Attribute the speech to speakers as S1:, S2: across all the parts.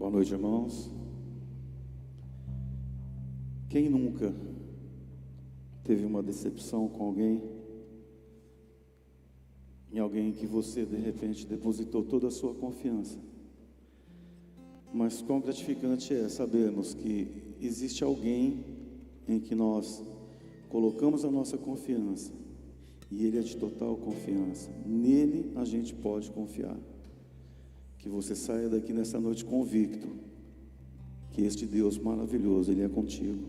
S1: Boa noite, irmãos. Quem nunca teve uma decepção com alguém? Em alguém que você de repente depositou toda a sua confiança. Mas quão gratificante é sabermos que existe alguém em que nós colocamos a nossa confiança e ele é de total confiança. Nele a gente pode confiar. Que você saia daqui nessa noite convicto que este Deus maravilhoso, Ele é contigo,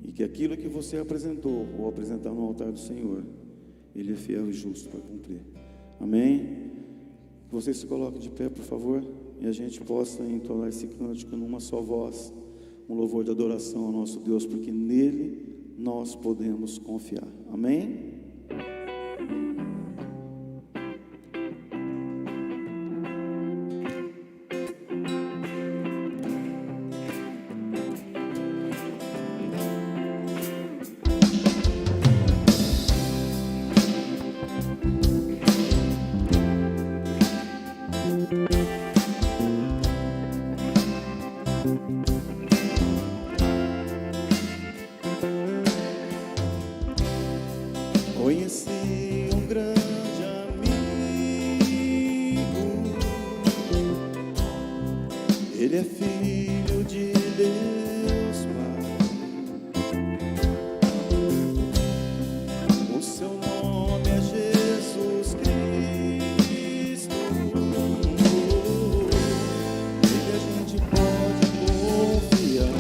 S1: e que aquilo que você apresentou ou apresentar no altar do Senhor, Ele é fiel e justo para cumprir. Amém? Que você se coloque de pé, por favor, e a gente possa entoar esse cântico numa só voz, um louvor de adoração ao nosso Deus, porque nele nós podemos confiar. Amém? Conheci um grande amigo, ele é filho de Deus Pai, o seu nome é Jesus Cristo, nele a gente pode confiar.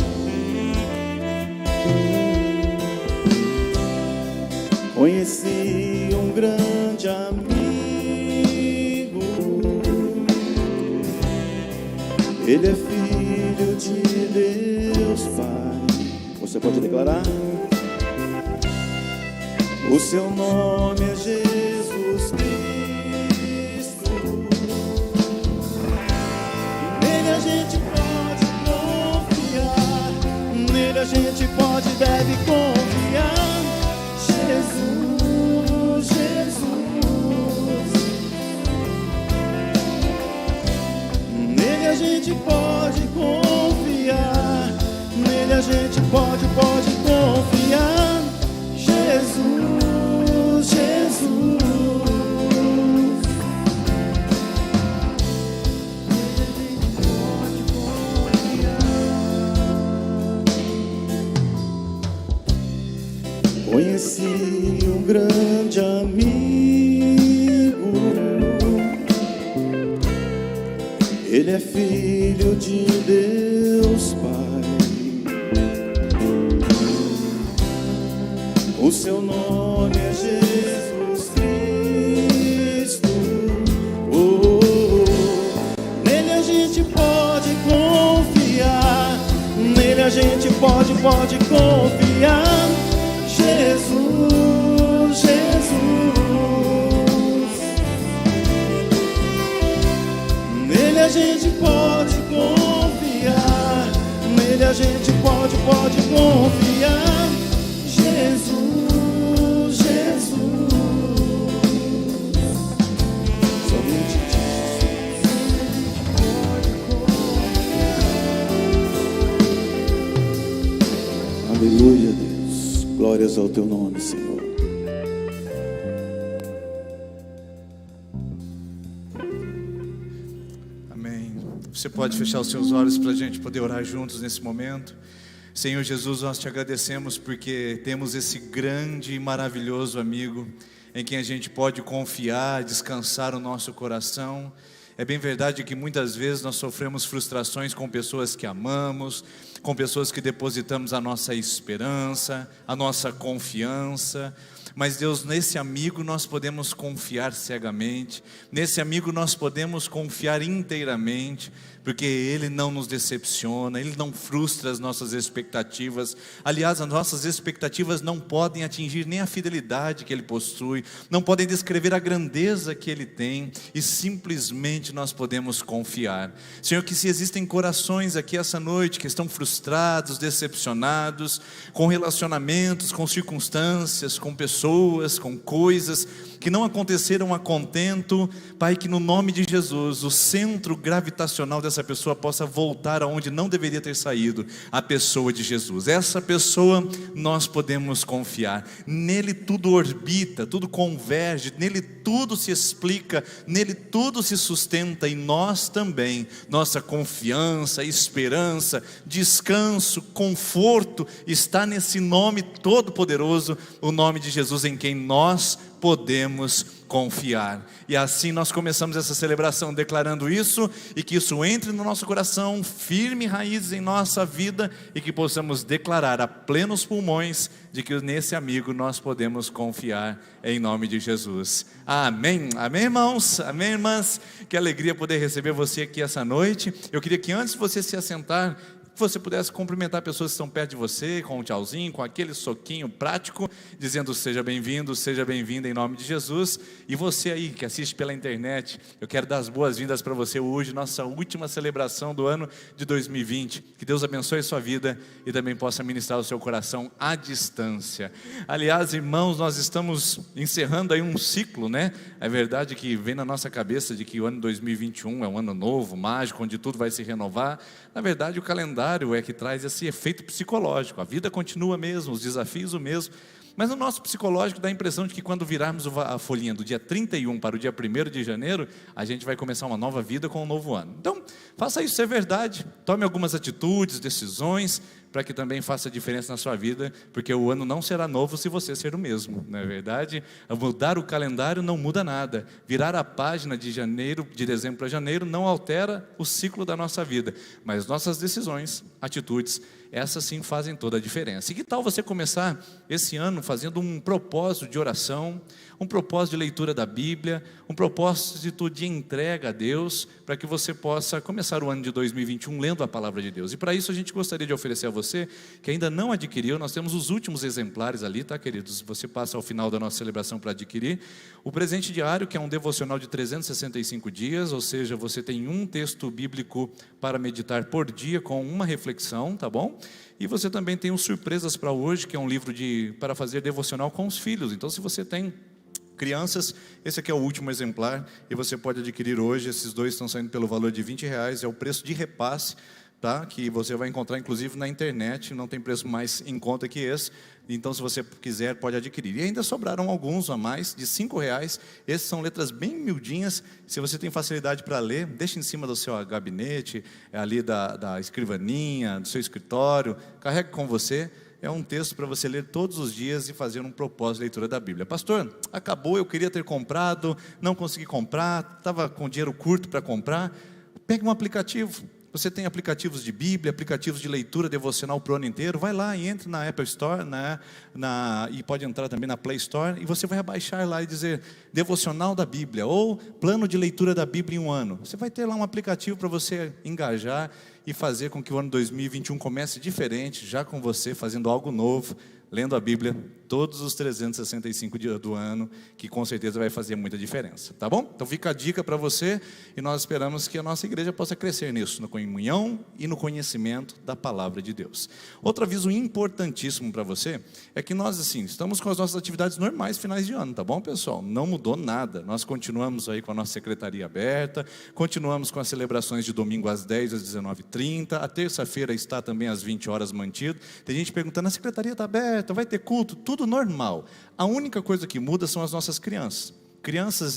S1: Conheci um grande amigo, ele é filho de Deus Pai. Você pode declarar? O seu nome é Jesus Cristo, nele a gente pode confiar, nele a gente pode e deve confiar. Jesus, Jesus, nele a gente pode confiar, nele a gente pode confiar. Jesus, Jesus, nele a gente pode confiar. Conheci um grande amigo, ele é filho de Deus Pai, o seu nome é Jesus Cristo, nele a gente pode confiar, nele a gente pode confiar. Jesus, Jesus, nele a gente pode confiar, nele a gente pode confiar. Jesus, Jesus, somente Jesus pode confiar. Aleluia, Deus. Glórias ao teu nome, Senhor.
S2: Amém. Você pode fechar os seus olhos para a gente poder orar juntos nesse momento. Senhor Jesus, nós te agradecemos porque temos esse grande e maravilhoso amigo em quem a gente pode confiar, descansar o nosso coração. É bem verdade que muitas vezes nós sofremos frustrações com pessoas que amamos, com pessoas que depositamos a nossa esperança, a nossa confiança. Mas Deus, nesse amigo nós podemos confiar cegamente, nesse amigo nós podemos confiar inteiramente, porque Ele não nos decepciona, Ele não frustra as nossas expectativas. Aliás, as nossas expectativas não podem atingir nem a fidelidade que Ele possui, não podem descrever a grandeza que Ele tem, e simplesmente nós podemos confiar. Senhor, que se existem corações aqui essa noite que estão frustrados, decepcionados, com relacionamentos, com circunstâncias, com pessoas, com coisas, que não aconteceram a contento. Pai, que no nome de Jesus, o centro gravitacional dessa pessoa possa voltar aonde não deveria ter saído, a pessoa de Jesus. Essa pessoa nós podemos confiar, nele tudo orbita, tudo converge, nele tudo se explica, nele tudo se sustenta, e nós também, nossa confiança, esperança, descanso, conforto, está nesse nome todo-poderoso, o nome de Jesus, em quem nós podemos confiar. E assim nós começamos essa celebração declarando isso, e que isso entre no nosso coração, firme raízes em nossa vida, e que possamos declarar a plenos pulmões de que nesse amigo nós podemos confiar, em nome de Jesus. Amém. Amém, irmãos? Amém, irmãs? Que alegria poder receber você aqui essa noite. Eu queria que antes de você se assentar, você pudesse cumprimentar pessoas que estão perto de você, com um tchauzinho, com aquele soquinho prático, dizendo seja bem-vindo, seja bem-vinda em nome de Jesus. E você aí que assiste pela internet, eu quero dar as boas-vindas para você hoje, nossa última celebração do ano de 2020. Que Deus abençoe a sua vida e também possa ministrar o seu coração à distância. Aliás, irmãos, nós estamos encerrando aí um ciclo, né? É verdade que vem na nossa cabeça de que o ano 2021 é um ano novo, mágico, onde tudo vai se renovar. Na verdade, o calendário é que traz esse efeito psicológico. A vida continua mesmo, os desafios o mesmo, mas no nosso psicológico dá a impressão de que quando virarmos a folhinha do dia 31 para o dia 1º de janeiro, a gente vai começar uma nova vida com um novo ano. Então, faça isso ser verdade, tome algumas atitudes, decisões, para que também faça diferença na sua vida, porque o ano não será novo se você ser o mesmo, não é verdade? Mudar o calendário não muda nada, virar a página de dezembro para janeiro não altera o ciclo da nossa vida, mas nossas decisões, atitudes, essas sim fazem toda a diferença. E que tal você começar esse ano fazendo um propósito de oração, um propósito de leitura da Bíblia, um propósito de entrega a Deus, para que você possa começar o ano de 2021 lendo a palavra de Deus. E para isso a gente gostaria de oferecer a você, que ainda não adquiriu, nós temos os últimos exemplares ali, tá, queridos? Você passa ao final da nossa celebração para adquirir o presente diário, que é um devocional de 365 dias, ou seja, você tem um texto bíblico para meditar por dia com uma reflexão, tá bom? E você também tem os surpresas para hoje, que é um livro para fazer devocional com os filhos. Então, se você tem crianças, esse aqui é o último exemplar e você pode adquirir hoje. Esses dois estão saindo pelo valor de R$20, é o preço de repasse, tá? Que você vai encontrar inclusive na internet, não tem preço mais em conta que esse. Então, se você quiser, pode adquirir. E ainda sobraram alguns a mais, de R$5. Esses são letras bem miudinhas. Se você tem facilidade para ler, deixa em cima do seu gabinete, ali da escrivaninha, do seu escritório, carregue com você. É um texto para você ler todos os dias e fazer um propósito de leitura da Bíblia. Pastor, acabou, eu queria ter comprado, não consegui comprar, estava com dinheiro curto para comprar. Pegue um aplicativo. Você tem aplicativos de Bíblia, aplicativos de leitura devocional para o ano inteiro. Vai lá e entre na Apple Store, e pode entrar também na Play Store, e você vai baixar lá e dizer devocional da Bíblia, ou plano de leitura da Bíblia em um ano. Você vai ter lá um aplicativo para você engajar e fazer com que o ano 2021 comece diferente, já com você fazendo algo novo, lendo a Bíblia todos os 365 dias do ano, que com certeza vai fazer muita diferença, tá bom? Então fica a dica para você, e nós esperamos que a nossa igreja possa crescer nisso, na comunhão e no conhecimento da palavra de Deus. Outro aviso importantíssimo para você, é que nós assim, estamos com as nossas atividades normais finais de ano, tá bom, pessoal? Não mudou nada, nós continuamos aí com a nossa secretaria aberta, continuamos com as celebrações de domingo às 10 às 19h30, a terça-feira está também às 20 horas mantido. Tem gente perguntando, a secretaria está aberta, vai ter culto? Tudo normal. A única coisa que muda são as nossas crianças. Crianças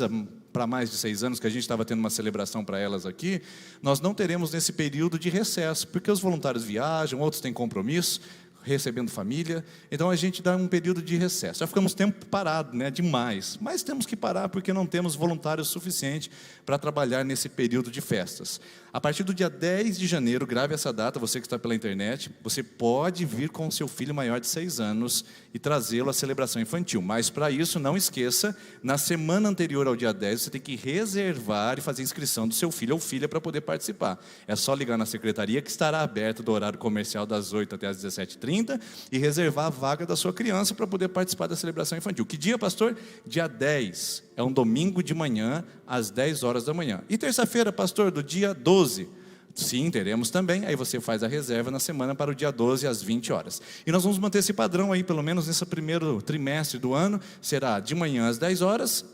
S2: para mais de 6 anos, que a gente estava tendo uma celebração para elas aqui, nós não teremos nesse período de recesso, porque os voluntários viajam, outros têm compromisso, recebendo família, então a gente dá um período de recesso. Já ficamos tempo parado, né? Demais, mas temos que parar porque não temos voluntários suficientes para trabalhar nesse período de festas. A partir do dia 10 de janeiro, grave essa data, você que está pela internet, você pode vir com o seu filho maior de 6 anos e trazê-lo à celebração infantil, mas para isso, não esqueça, na semana anterior ao dia 10, você tem que reservar e fazer inscrição do seu filho ou filha para poder participar. É só ligar na secretaria, que estará aberto do horário comercial das 8 até as 17h30, e reservar a vaga da sua criança para poder participar da celebração infantil. Que dia, pastor? Dia 10, é um domingo de manhã, às 10 horas da manhã. E terça-feira, pastor, do dia 12, sim, teremos também. Aí você faz a reserva na semana para o dia 12 às 20 horas. E nós vamos manter esse padrão aí, pelo menos nesse primeiro trimestre do ano. Será de manhã às 10 horas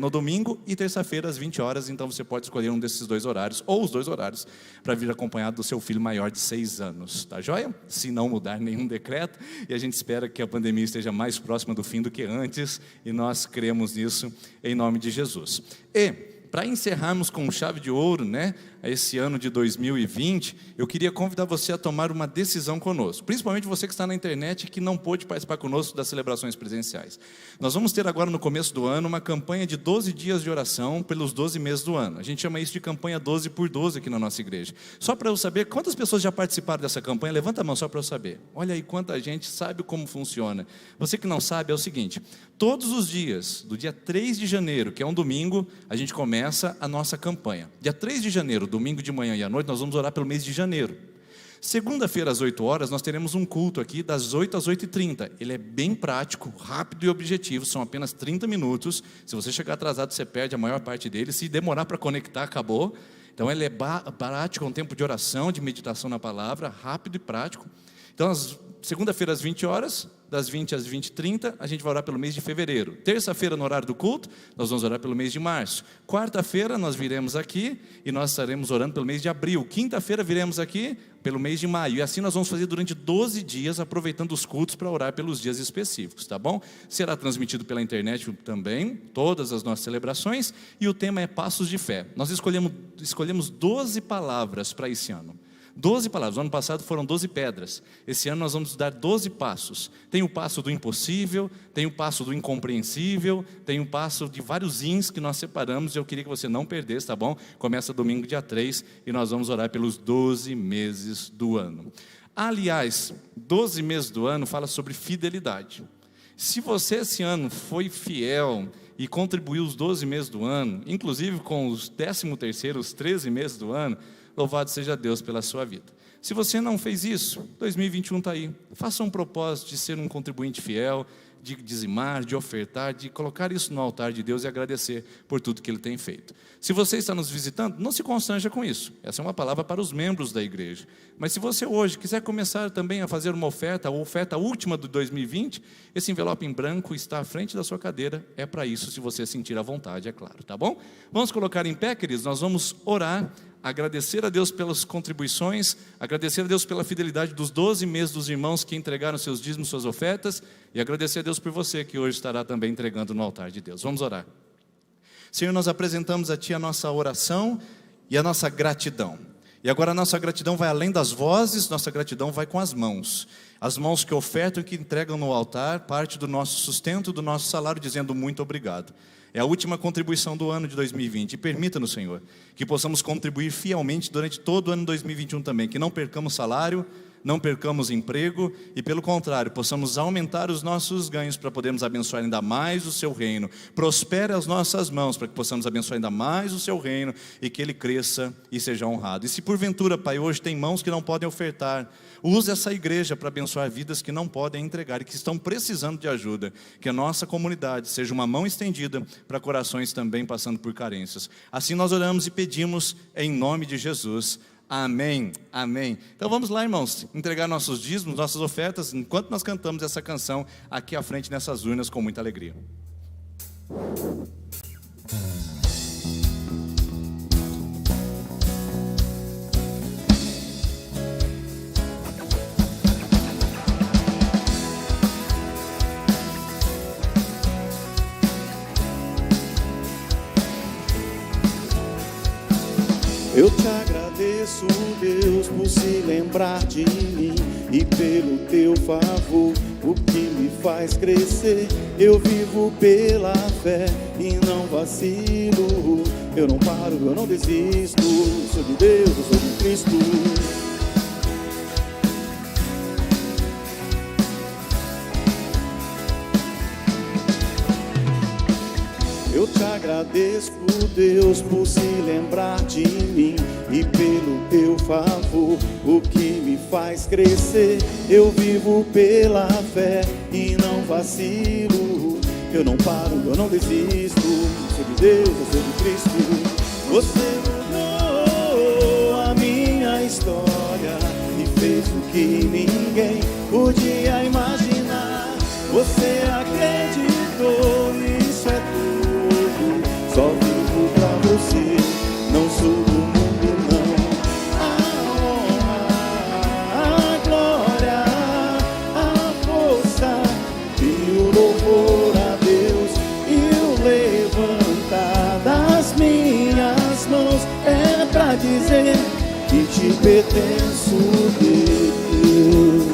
S2: no domingo e terça-feira às 20 horas, então você pode escolher um desses 2 horários, ou os 2 horários, para vir acompanhado do seu filho maior de 6 anos, tá joia? Se não mudar nenhum decreto, e a gente espera que a pandemia esteja mais próxima do fim do que antes, e nós cremos nisso em nome de Jesus. E para encerrarmos com chave de ouro, né, esse ano de 2020, eu queria convidar você a tomar uma decisão conosco, principalmente você que está na internet e que não pôde participar conosco das celebrações presenciais. Nós vamos ter agora no começo do ano uma campanha de 12 dias de oração pelos 12 meses do ano. A gente chama isso de campanha 12 por 12 aqui na nossa igreja. Só para eu saber, quantas pessoas já participaram dessa campanha? Levanta a mão só para eu saber. Olha aí quanta gente sabe como funciona. Você que não sabe, é o seguinte: todos os dias, do dia 3 de janeiro, que é um domingo, a gente começa a nossa campanha. Dia 3 de janeiro, domingo de manhã e à noite, nós vamos orar pelo mês de janeiro. Segunda-feira, às 8 horas, nós teremos um culto aqui das 8 às 8h30. Ele é bem prático, rápido e objetivo, são apenas 30 minutos. Se você chegar atrasado, você perde a maior parte dele. Se demorar para conectar, acabou. Então, ele é prático, é um tempo de oração, de meditação na palavra, rápido e prático. Então, segunda-feira, às 20 horas, das 20 às 20h30, a gente vai orar pelo mês de fevereiro. Terça-feira, no horário do culto, nós vamos orar pelo mês de março. Quarta-feira, nós viremos aqui e nós estaremos orando pelo mês de abril. Quinta-feira, viremos aqui pelo mês de maio. E assim nós vamos fazer durante 12 dias, aproveitando os cultos para orar pelos dias específicos, tá bom? Será transmitido pela internet também, todas as nossas celebrações, e o tema é Passos de Fé. Nós escolhemos 12 palavras para esse ano. 12 palavras, o ano passado foram 12 pedras, esse ano nós vamos dar 12 passos. Tem o passo do impossível, tem o passo do incompreensível, tem o passo de vários ins que nós separamos, e eu queria que você não perdesse, tá bom? Começa domingo dia 3 e nós vamos orar pelos 12 meses do ano. Aliás, 12 meses do ano fala sobre fidelidade. Se você esse ano foi fiel e contribuiu os 12 meses do ano, inclusive com os 13º, os 13 meses do ano, louvado seja Deus pela sua vida. Se você não fez isso, 2021 está aí. Faça um propósito de ser um contribuinte fiel, de dizimar, de ofertar, de colocar isso no altar de Deus e agradecer por tudo que Ele tem feito. Se você está nos visitando, não se constranja com isso. Essa é uma palavra para os membros da igreja. Mas se você hoje quiser começar também a fazer uma oferta, a oferta última de 2020, esse envelope em branco está à frente da sua cadeira. É para isso, se você sentir à vontade, é claro, tá bom? Vamos colocar em pé, queridos, nós vamos orar, agradecer a Deus pelas contribuições, agradecer a Deus pela fidelidade dos 12 meses dos irmãos que entregaram seus dízimos, suas ofertas, e agradecer a Deus por você que hoje estará também entregando no altar de Deus. Vamos orar. Senhor, nós apresentamos a Ti a nossa oração e a nossa gratidão. E agora a nossa gratidão vai além das vozes, nossa gratidão vai com as mãos que ofertam e que entregam no altar parte do nosso sustento, do nosso salário, dizendo muito obrigado. É a última contribuição do ano de 2020, e permita-nos, Senhor, que possamos contribuir fielmente durante todo o ano de 2021 também, que não percamos salário, não percamos emprego, e pelo contrário, possamos aumentar os nossos ganhos para podermos abençoar ainda mais o Seu reino. Prospere as nossas mãos para que possamos abençoar ainda mais o Seu reino e que Ele cresça e seja honrado. E se porventura, Pai, hoje tem mãos que não podem ofertar, use essa igreja para abençoar vidas que não podem entregar e que estão precisando de ajuda. Que a nossa comunidade seja uma mão estendida para corações também passando por carências. Assim nós oramos e pedimos em nome de Jesus. Amém, amém. Então vamos lá, irmãos, entregar nossos dízimos, nossas ofertas, enquanto nós cantamos essa canção aqui à frente nessas urnas com muita alegria.
S1: Eu te agradeço, Deus, por se lembrar de mim e pelo teu favor, o que me faz crescer. Eu vivo pela fé e não vacilo. Eu não paro, eu não desisto. Sou de Deus, eu sou de Cristo. Eu te agradeço, Deus, por se lembrar de mim e pelo teu favor, o que me faz crescer. Eu vivo pela fé e não vacilo. Eu não paro, eu não desisto. Sou de Deus, eu sou de Cristo. Você mudou a minha história e fez o que ninguém podia imaginar. Você acreditou, isso é tudo. te pertenço, Deus.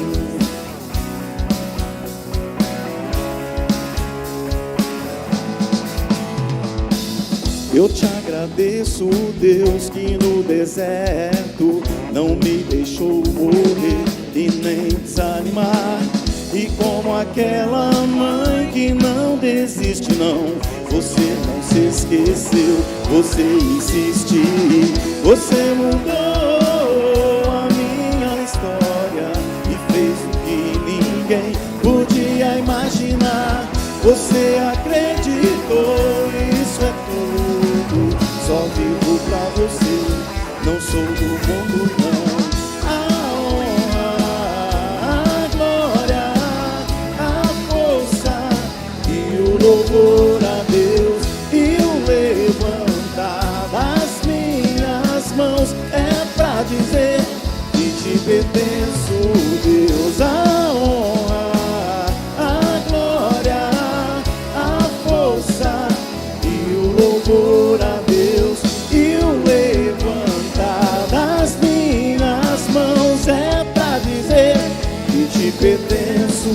S1: Eu te agradeço, Deus, que no deserto não me deixou morrer e nem desanimar. E como aquela mãe que não desiste, não, você não se esqueceu, você insistiu. Você mudou a minha história e fez o que ninguém podia imaginar. Você acreditou, isso é tudo. Só vivo pra você, não sou do mundo, não. A honra, a glória, a força e o louvor a Deus e o levantar das minhas mãos é pra dizer que te pertenço, Deus. A honra, a glória, a força e o louvor a Deus e o levantar das minhas mãos é pra dizer que te pertenço.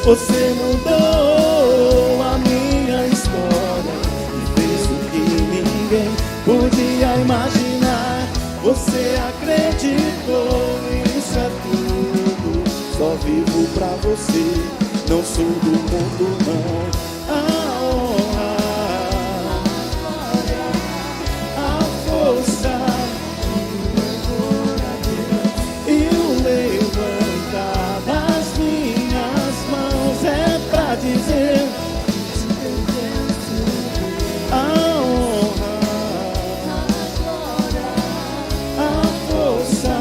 S1: Você mudou a minha história e fez o que ninguém podia imaginar. Você acreditou, isso é tudo. Só vivo pra você, não sou do mundo, não. A honra, a força e o levantar das minhas mãos é pra dizer a honra, a força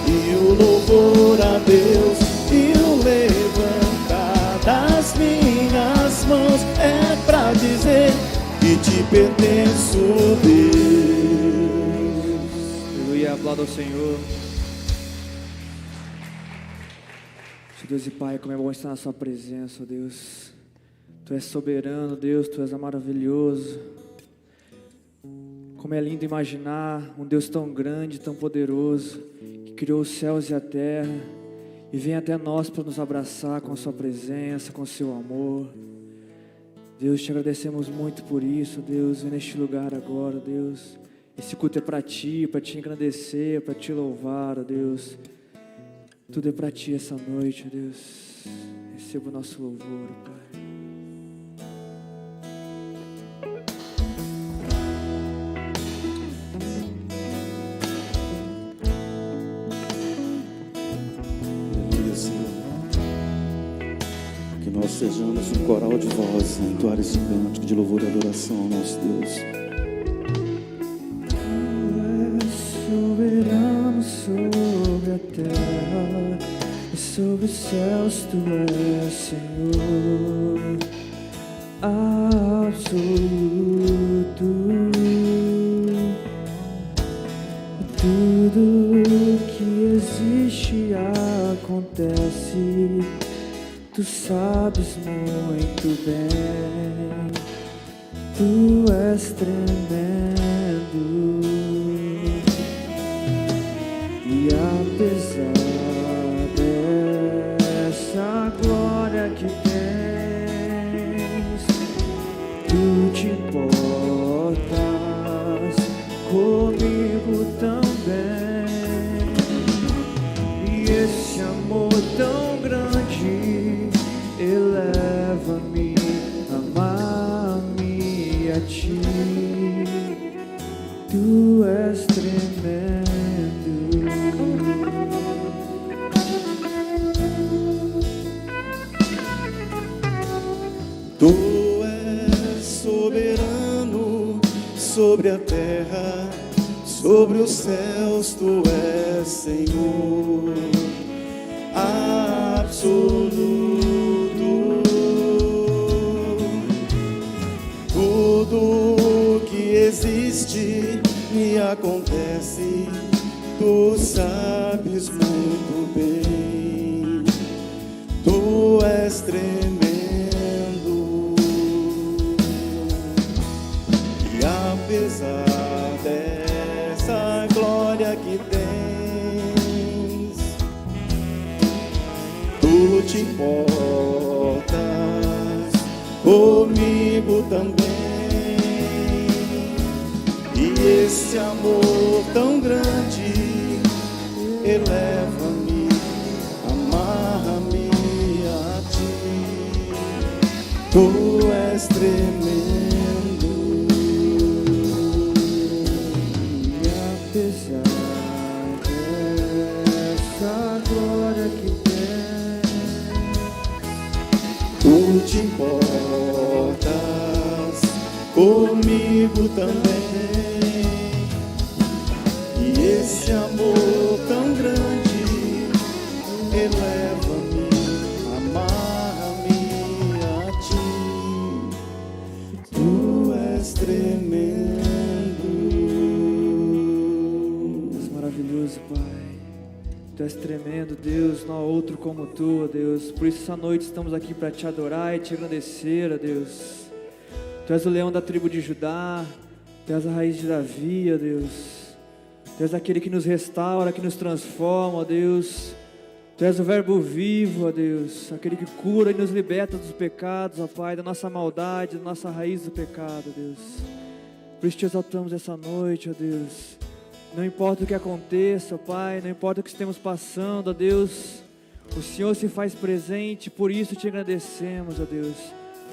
S1: e o louvor a Deus e o levantar das minhas mãos é pra dizer que te pertenço, Deus.
S3: Aleluia, aplauda ao Senhor. Deus e Pai, como é bom estar na sua presença, Deus. Tu és soberano, Deus, Tu és maravilhoso. Como é lindo imaginar um Deus tão grande, tão poderoso, que criou os céus e a terra e vem até nós para nos abraçar com a sua presença, com o seu amor. Deus, te agradecemos muito por isso, Deus. Vem neste lugar agora, Deus. Esse culto é para Ti engrandecer, para Te louvar, ó Deus. Tudo é para Ti essa noite, Deus. Receba o nosso louvor, Pai.
S1: Aleluia, Senhor. Que nós sejamos um coral de voz a entoar esse cântico de louvor e adoração ao nosso Deus.
S3: Soberano sobre a terra e sobre os céus, Tu és Senhor absoluto. Tudo que existe acontece, Tu sabes muito bem. Tu és tremendo. E apesar dessa glória que tens, Tu te importas comigo também. E esse amor tão grande eleva-me, amar-me a Ti. Tu és tremendo.
S1: Tu és soberano sobre a terra, sobre os céus, Tu és Senhor absoluto. Tudo que existe me acontece, tu sabes muito bem. Tu és tremendo, e apesar dessa glória que tens, tu te importas comigo também. E esse amor tão grande eleva-me, amarra-me a ti. Tu és tremendo, e apesar dessa glória que tens, tu te importas comigo também. Esse amor tão grande eleva-me, amarra-me a ti. Tu és tremendo.
S3: Deus maravilhoso, Pai. Tu és tremendo, Deus, não há outro como Tu, ó Deus. Por isso essa noite estamos aqui para Te adorar e Te agradecer, ó Deus. Tu és o leão da tribo de Judá, Tu és a raiz de Davi, ó Deus. Tu és aquele que nos restaura, que nos transforma, ó Deus. Tu és o verbo vivo, ó Deus, aquele que cura e nos liberta dos pecados, ó Pai, da nossa maldade, da nossa raiz do pecado, ó Deus. Por isso te exaltamos essa noite, ó Deus. Não importa o que aconteça, ó Pai, não importa o que estamos passando, ó Deus, o Senhor se faz presente, por isso te agradecemos, ó Deus.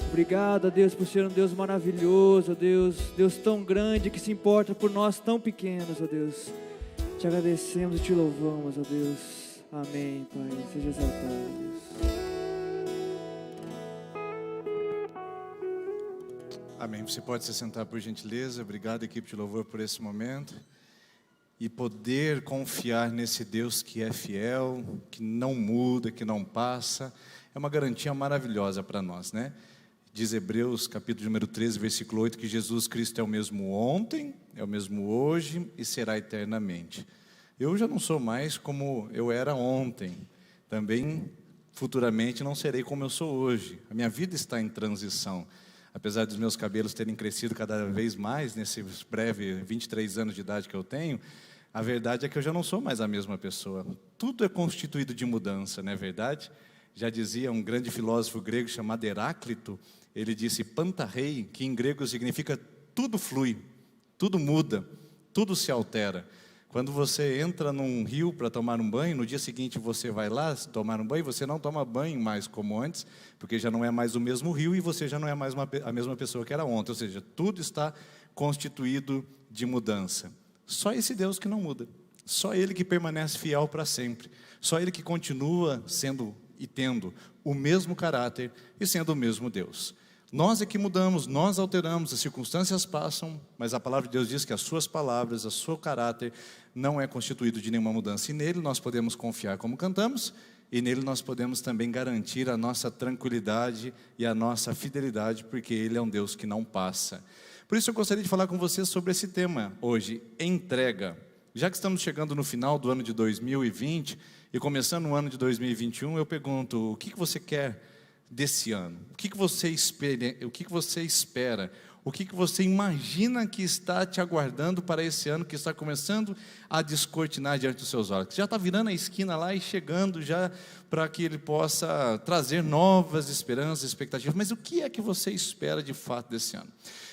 S3: Obrigado, ó Deus, por ser um Deus maravilhoso, ó Deus, Deus tão grande que se importa por nós tão pequenos, ó Deus. Te agradecemos e te louvamos, ó Deus. Amém, Pai. Seja exaltado, Deus.
S2: Amém. Você pode se sentar, por gentileza. Obrigado, equipe de louvor, por esse momento. E poder confiar nesse Deus que é fiel, que não muda, que não passa, é uma garantia maravilhosa para nós, né? Diz Hebreus, capítulo número 13, versículo 8, que Jesus Cristo é o mesmo ontem, é o mesmo hoje e será eternamente. Eu já não sou mais como eu era ontem, também futuramente não serei como eu sou hoje. A minha vida está em transição. Apesar dos meus cabelos terem crescido cada vez mais, nesses breves 23 anos de idade que eu tenho, a verdade é que eu já não sou mais a mesma pessoa. Tudo é constituído de mudança, não é verdade? Já dizia um grande filósofo grego chamado Heráclito, ele disse pantarrei, que em grego significa tudo flui, tudo muda, tudo se altera. Quando você entra num rio para tomar um banho, no dia seguinte você vai lá tomar um banho, você não toma banho mais como antes, porque já não é mais o mesmo rio e você já não é mais a mesma pessoa que era ontem. Ou seja, tudo está constituído de mudança. Só esse Deus que não muda, só Ele que permanece fiel para sempre, só Ele que continua sendo e tendo o mesmo caráter e sendo o mesmo Deus. Nós é que mudamos, nós alteramos, as circunstâncias passam, mas a palavra de Deus diz que as suas palavras, o seu caráter não é constituído de nenhuma mudança. E nele nós podemos confiar como cantamos, e nele nós podemos também garantir a nossa tranquilidade e a nossa fidelidade, porque Ele é um Deus que não passa. Por isso eu gostaria de falar com vocês sobre esse tema hoje, entrega. Já que estamos chegando no final do ano de 2020 e começando o ano de 2021, eu pergunto, o que você quer desse ano? O que você espera? O que você espera? O que você imagina que está te aguardando para esse ano que está começando a descortinar diante dos seus olhos? Já está virando a esquina lá e chegando já para que Ele possa trazer novas esperanças, expectativas. Mas o que é que você espera de fato desse ano?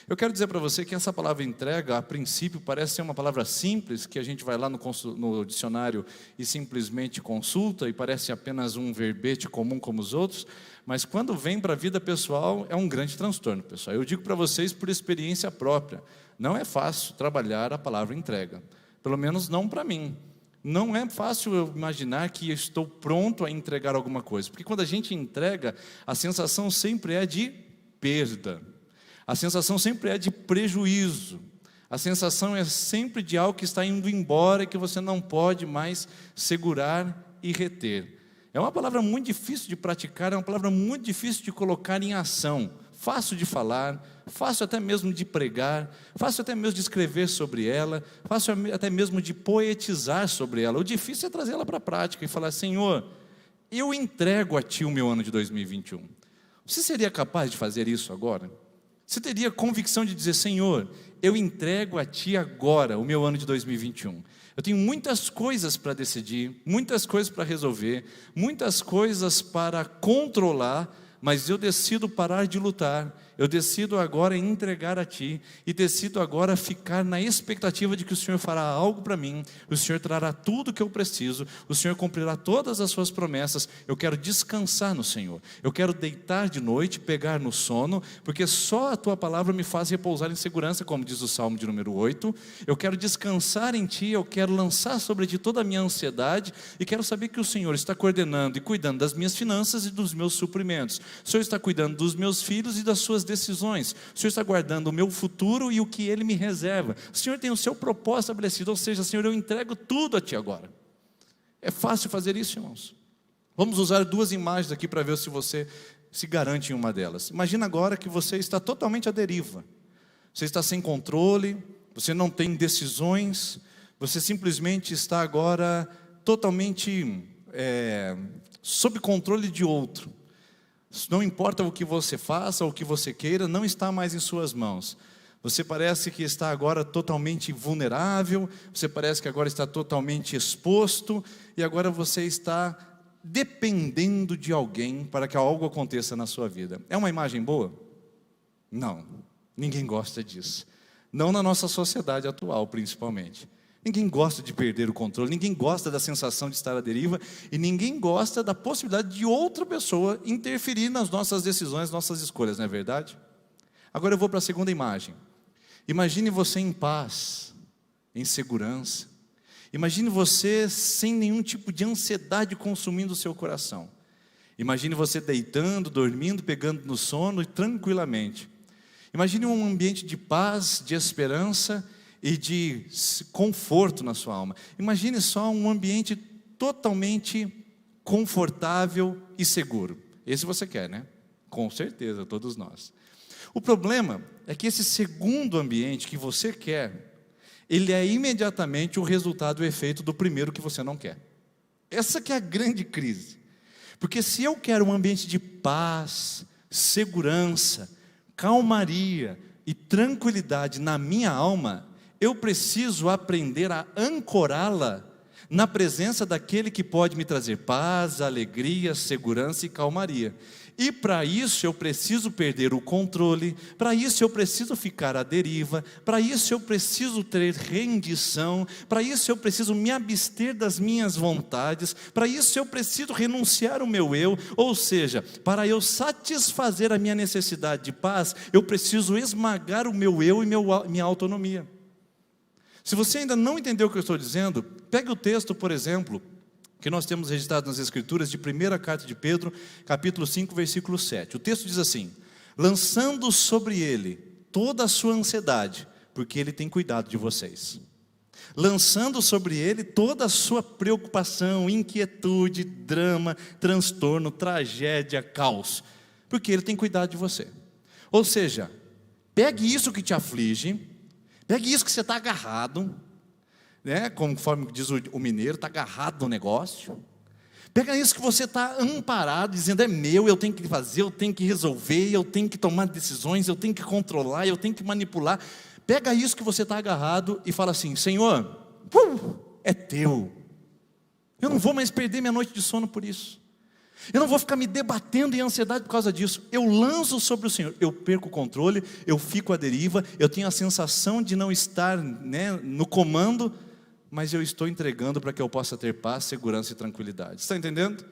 S2: Eu quero dizer para você que essa palavra entrega, a princípio, parece ser uma palavra simples, que a gente vai lá no dicionário e simplesmente consulta, e parece apenas um verbete comum como os outros, mas quando vem para a vida pessoal, é um grande transtorno, pessoal. Eu digo para vocês por experiência própria, não é fácil trabalhar a palavra entrega, pelo menos não para mim. Não é fácil eu imaginar que eu estou pronto a entregar alguma coisa, porque quando a gente entrega, a sensação sempre é de perda. A sensação sempre é de prejuízo. A sensação é sempre de algo que está indo embora e que você não pode mais segurar e reter. É uma palavra muito difícil de praticar, é uma palavra muito difícil de colocar em ação. fácil de falar, fácil até mesmo de pregar, fácil até mesmo de escrever sobre ela, fácil até mesmo de poetizar sobre ela. O difícil é trazê-la para a prática e falar: Senhor, eu entrego a Ti o meu ano de 2021. Você seria capaz de fazer isso agora? Você teria convicção de dizer: Senhor, eu entrego a Ti agora o meu ano de 2021. Eu tenho muitas coisas para decidir, muitas coisas para resolver, muitas coisas para controlar, mas eu decido parar de lutar, eu decido agora entregar a Ti, e decido agora ficar na expectativa de que o Senhor fará algo para mim, o Senhor trará tudo o que eu preciso, o Senhor cumprirá todas as suas promessas. Eu quero descansar no Senhor, eu quero deitar de noite, pegar no sono, porque só a Tua palavra me faz repousar em segurança, como diz o Salmo de número 8, eu quero descansar em Ti, eu quero lançar sobre Ti toda a minha ansiedade, e quero saber que o Senhor está coordenando e cuidando das minhas finanças e dos meus suprimentos, o Senhor está cuidando dos meus filhos e das suas decisões, o Senhor está guardando o meu futuro e o que Ele me reserva, o Senhor tem o seu propósito estabelecido, ou seja, Senhor, eu entrego tudo a Ti agora. É fácil fazer isso, irmãos. Vamos usar duas imagens aqui para ver se você se garante em uma delas. Imagina agora que você está totalmente à deriva, você está sem controle, você não tem decisões, você simplesmente está agora totalmente sob controle de outro. Não importa o que você faça ou o que você queira, não está mais em suas mãos. Você parece que está agora totalmente vulnerável, você parece que agora está totalmente exposto, e agora você está dependendo de alguém para que algo aconteça na sua vida. É uma imagem boa? Não, ninguém gosta disso. Não na nossa sociedade atual, principalmente. Ninguém gosta de perder o controle, ninguém gosta da sensação de estar à deriva, e ninguém gosta da possibilidade de outra pessoa interferir nas nossas decisões, nossas escolhas, não é verdade? Agora eu vou para a segunda imagem. Imagine você em paz, em segurança. Imagine você sem nenhum tipo de ansiedade consumindo o seu coração. Imagine você deitando, dormindo, pegando no sono e tranquilamente. Imagine um ambiente de paz, de esperança e de conforto na sua alma. Imagine só um ambiente totalmente confortável e seguro. Esse você quer, né? Com certeza, todos nós. O problema é que esse segundo ambiente que você quer, ele é imediatamente o resultado, o efeito do primeiro que você não quer. Essa que é a grande crise. Porque se eu quero um ambiente de paz, segurança, calmaria e tranquilidade na minha alma, eu preciso aprender a ancorá-la na presença daquele que pode me trazer paz, alegria, segurança e calmaria. E para isso eu preciso perder o controle, para isso eu preciso ficar à deriva, para isso eu preciso ter rendição, para isso eu preciso me abster das minhas vontades, para isso eu preciso renunciar o meu eu, ou seja, para eu satisfazer a minha necessidade de paz, eu preciso esmagar o meu eu e minha autonomia. Se você ainda não entendeu o que eu estou dizendo, pegue o texto, por exemplo, que nós temos registrado nas Escrituras de 1ª carta de Pedro, capítulo 5, versículo 7. O texto diz assim: lançando sobre Ele toda a sua ansiedade, porque Ele tem cuidado de vocês. Lançando sobre Ele toda a sua preocupação, inquietude, drama, transtorno, tragédia, caos, porque Ele tem cuidado de você. Ou seja, pegue isso que te aflige, pegue isso que você está agarrado, né? Conforme diz o mineiro, está agarrado no negócio. Pega isso que você está amparado, dizendo: é meu, eu tenho que fazer, eu tenho que resolver, eu tenho que tomar decisões, eu tenho que controlar, eu tenho que manipular. Pega isso que você está agarrado e fala assim: Senhor, é teu. Eu não vou mais perder minha noite de sono por isso. Eu não vou ficar me debatendo em ansiedade por causa disso. Eu lanço sobre o Senhor. Eu perco o controle, eu fico à deriva, eu tenho a sensação de não estar, né, no comando, mas eu estou entregando para que eu possa ter paz, segurança e tranquilidade. Está entendendo?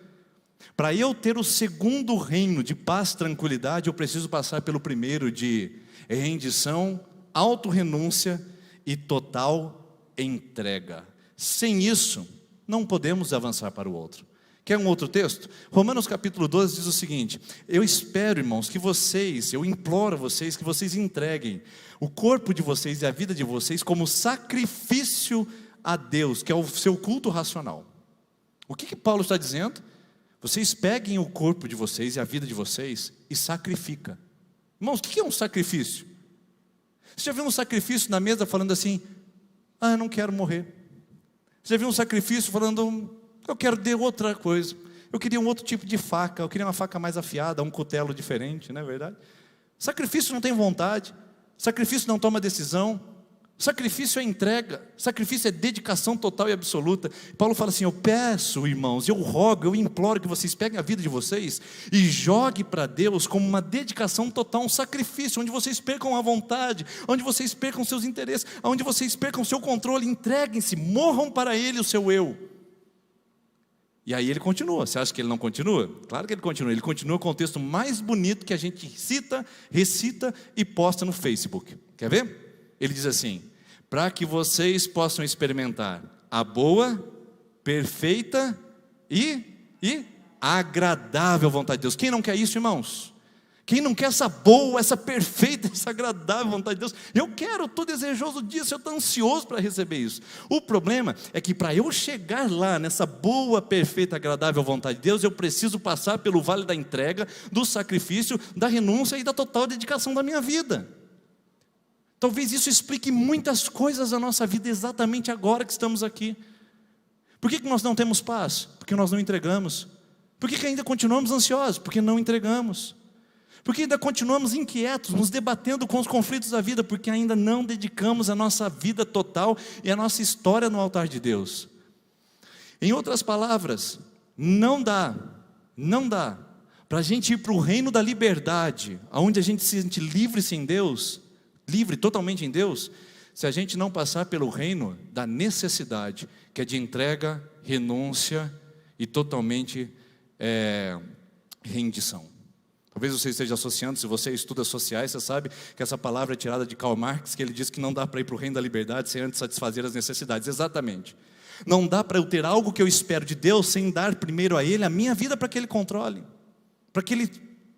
S2: Para eu ter o segundo reino de paz, tranquilidade, eu preciso passar pelo primeiro de rendição, autorrenúncia e total entrega. Sem isso, não podemos avançar para o outro. Quer um outro texto? Romanos capítulo 12 diz o seguinte: eu espero, irmãos, que vocês, eu imploro a vocês, que vocês entreguem o corpo de vocês e a vida de vocês como sacrifício a Deus, que é o seu culto racional. O que Paulo está dizendo? Vocês peguem o corpo de vocês e a vida de vocês e sacrifica. Irmãos, o que é um sacrifício? Você já viu um sacrifício na mesa falando assim: eu não quero morrer? Você já viu um sacrifício falando: eu quero de outra coisa, eu queria um outro tipo de faca, eu queria uma faca mais afiada, um cutelo diferente, não é verdade? Sacrifício não tem vontade, sacrifício não toma decisão, sacrifício é entrega, sacrifício é dedicação total e absoluta. Paulo fala assim: eu peço, irmãos, eu rogo, eu imploro que vocês peguem a vida de vocês e joguem para Deus como uma dedicação total, um sacrifício, onde vocês percam a vontade, onde vocês percam seus interesses, onde vocês percam o seu controle, entreguem-se, morram para Ele o seu eu. E aí ele continua. Você acha que ele não continua? Claro que ele continua com o texto mais bonito que a gente cita, recita e posta no Facebook. Quer ver? Ele diz assim: para que vocês possam experimentar a boa, perfeita e agradável vontade de Deus. Quem não quer isso, irmãos? Quem não quer essa boa, essa perfeita, essa agradável vontade de Deus? Eu quero, estou desejoso disso, eu estou ansioso para receber isso. O problema é que para eu chegar lá, nessa boa, perfeita, agradável vontade de Deus, eu preciso passar pelo vale da entrega, do sacrifício, da renúncia e da total dedicação da minha vida. Talvez isso explique muitas coisas da nossa vida exatamente agora que estamos aqui. Por que nós não temos paz? Porque nós não entregamos. Por que ainda continuamos ansiosos? Porque não entregamos. Porque ainda continuamos inquietos, nos debatendo com os conflitos da vida, porque ainda não dedicamos a nossa vida total e a nossa história no altar de Deus. Em outras palavras, não dá para a gente ir para o reino da liberdade, onde a gente se sente livre sem Deus, livre totalmente em Deus, se a gente não passar pelo reino da necessidade, que é de entrega, renúncia e totalmente rendição. Talvez você esteja associando, se você estuda sociais, você sabe que essa palavra é tirada de Karl Marx, que ele diz que não dá para ir para o reino da liberdade sem antes satisfazer as necessidades. Exatamente. Não dá para eu ter algo que eu espero de Deus sem dar primeiro a Ele a minha vida para que Ele controle, para que Ele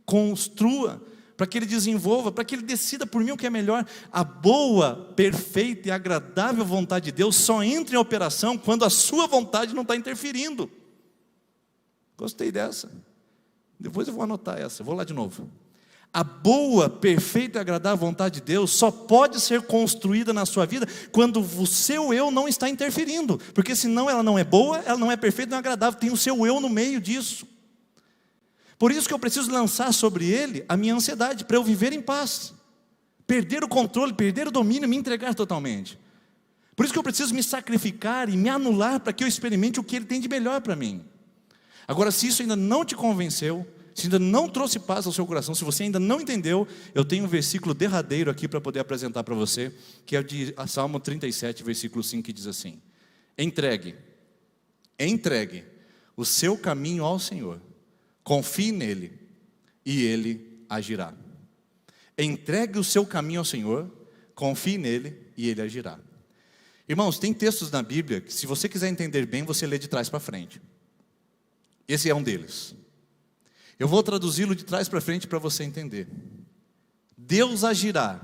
S2: construa, para que Ele desenvolva, para que Ele decida por mim o que é melhor. A boa, perfeita e agradável vontade de Deus só entra em operação quando a sua vontade não está interferindo. Gostei dessa. Depois eu vou anotar essa, vou lá de novo. A boa, perfeita e agradável vontade de Deus só pode ser construída na sua vida quando o seu eu não está interferindo, porque senão ela não é boa, ela não é perfeita, não é agradável, tem o seu eu no meio disso. Por isso que eu preciso lançar sobre ele a minha ansiedade, para eu viver em paz, perder o controle, perder o domínio, me entregar totalmente. Por isso que eu preciso me sacrificar e me anular para que eu experimente o que ele tem de melhor para mim. Agora, se isso ainda não te convenceu, se ainda não trouxe paz ao seu coração, se você ainda não entendeu, eu tenho um versículo derradeiro aqui para poder apresentar para você, que é de Salmo 37, versículo 5, que diz assim: entregue o seu caminho ao Senhor, confie nele e ele agirá. Entregue o seu caminho ao Senhor, confie nele e ele agirá. Irmãos, tem textos na Bíblia que, se você quiser entender bem, você lê de trás para frente. Esse é um deles. Eu vou traduzi-lo de trás para frente para você entender. Deus agirá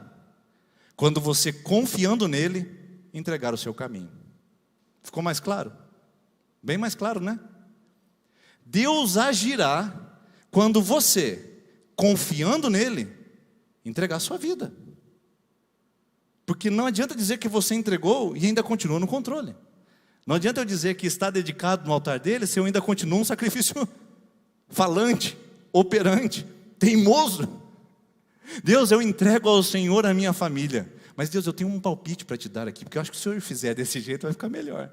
S2: quando você, confiando nele, entregar o seu caminho. Ficou mais claro? Bem mais claro, né? Deus agirá quando você, confiando nele, entregar a sua vida. Porque não adianta dizer que você entregou e ainda continua no controle. Não adianta eu dizer que está dedicado no altar dele se eu ainda continuo um sacrifício falante, operante, teimoso. Deus, eu entrego ao Senhor a minha família. Mas Deus, eu tenho um palpite para te dar aqui, porque eu acho que se o Senhor fizer desse jeito vai ficar melhor.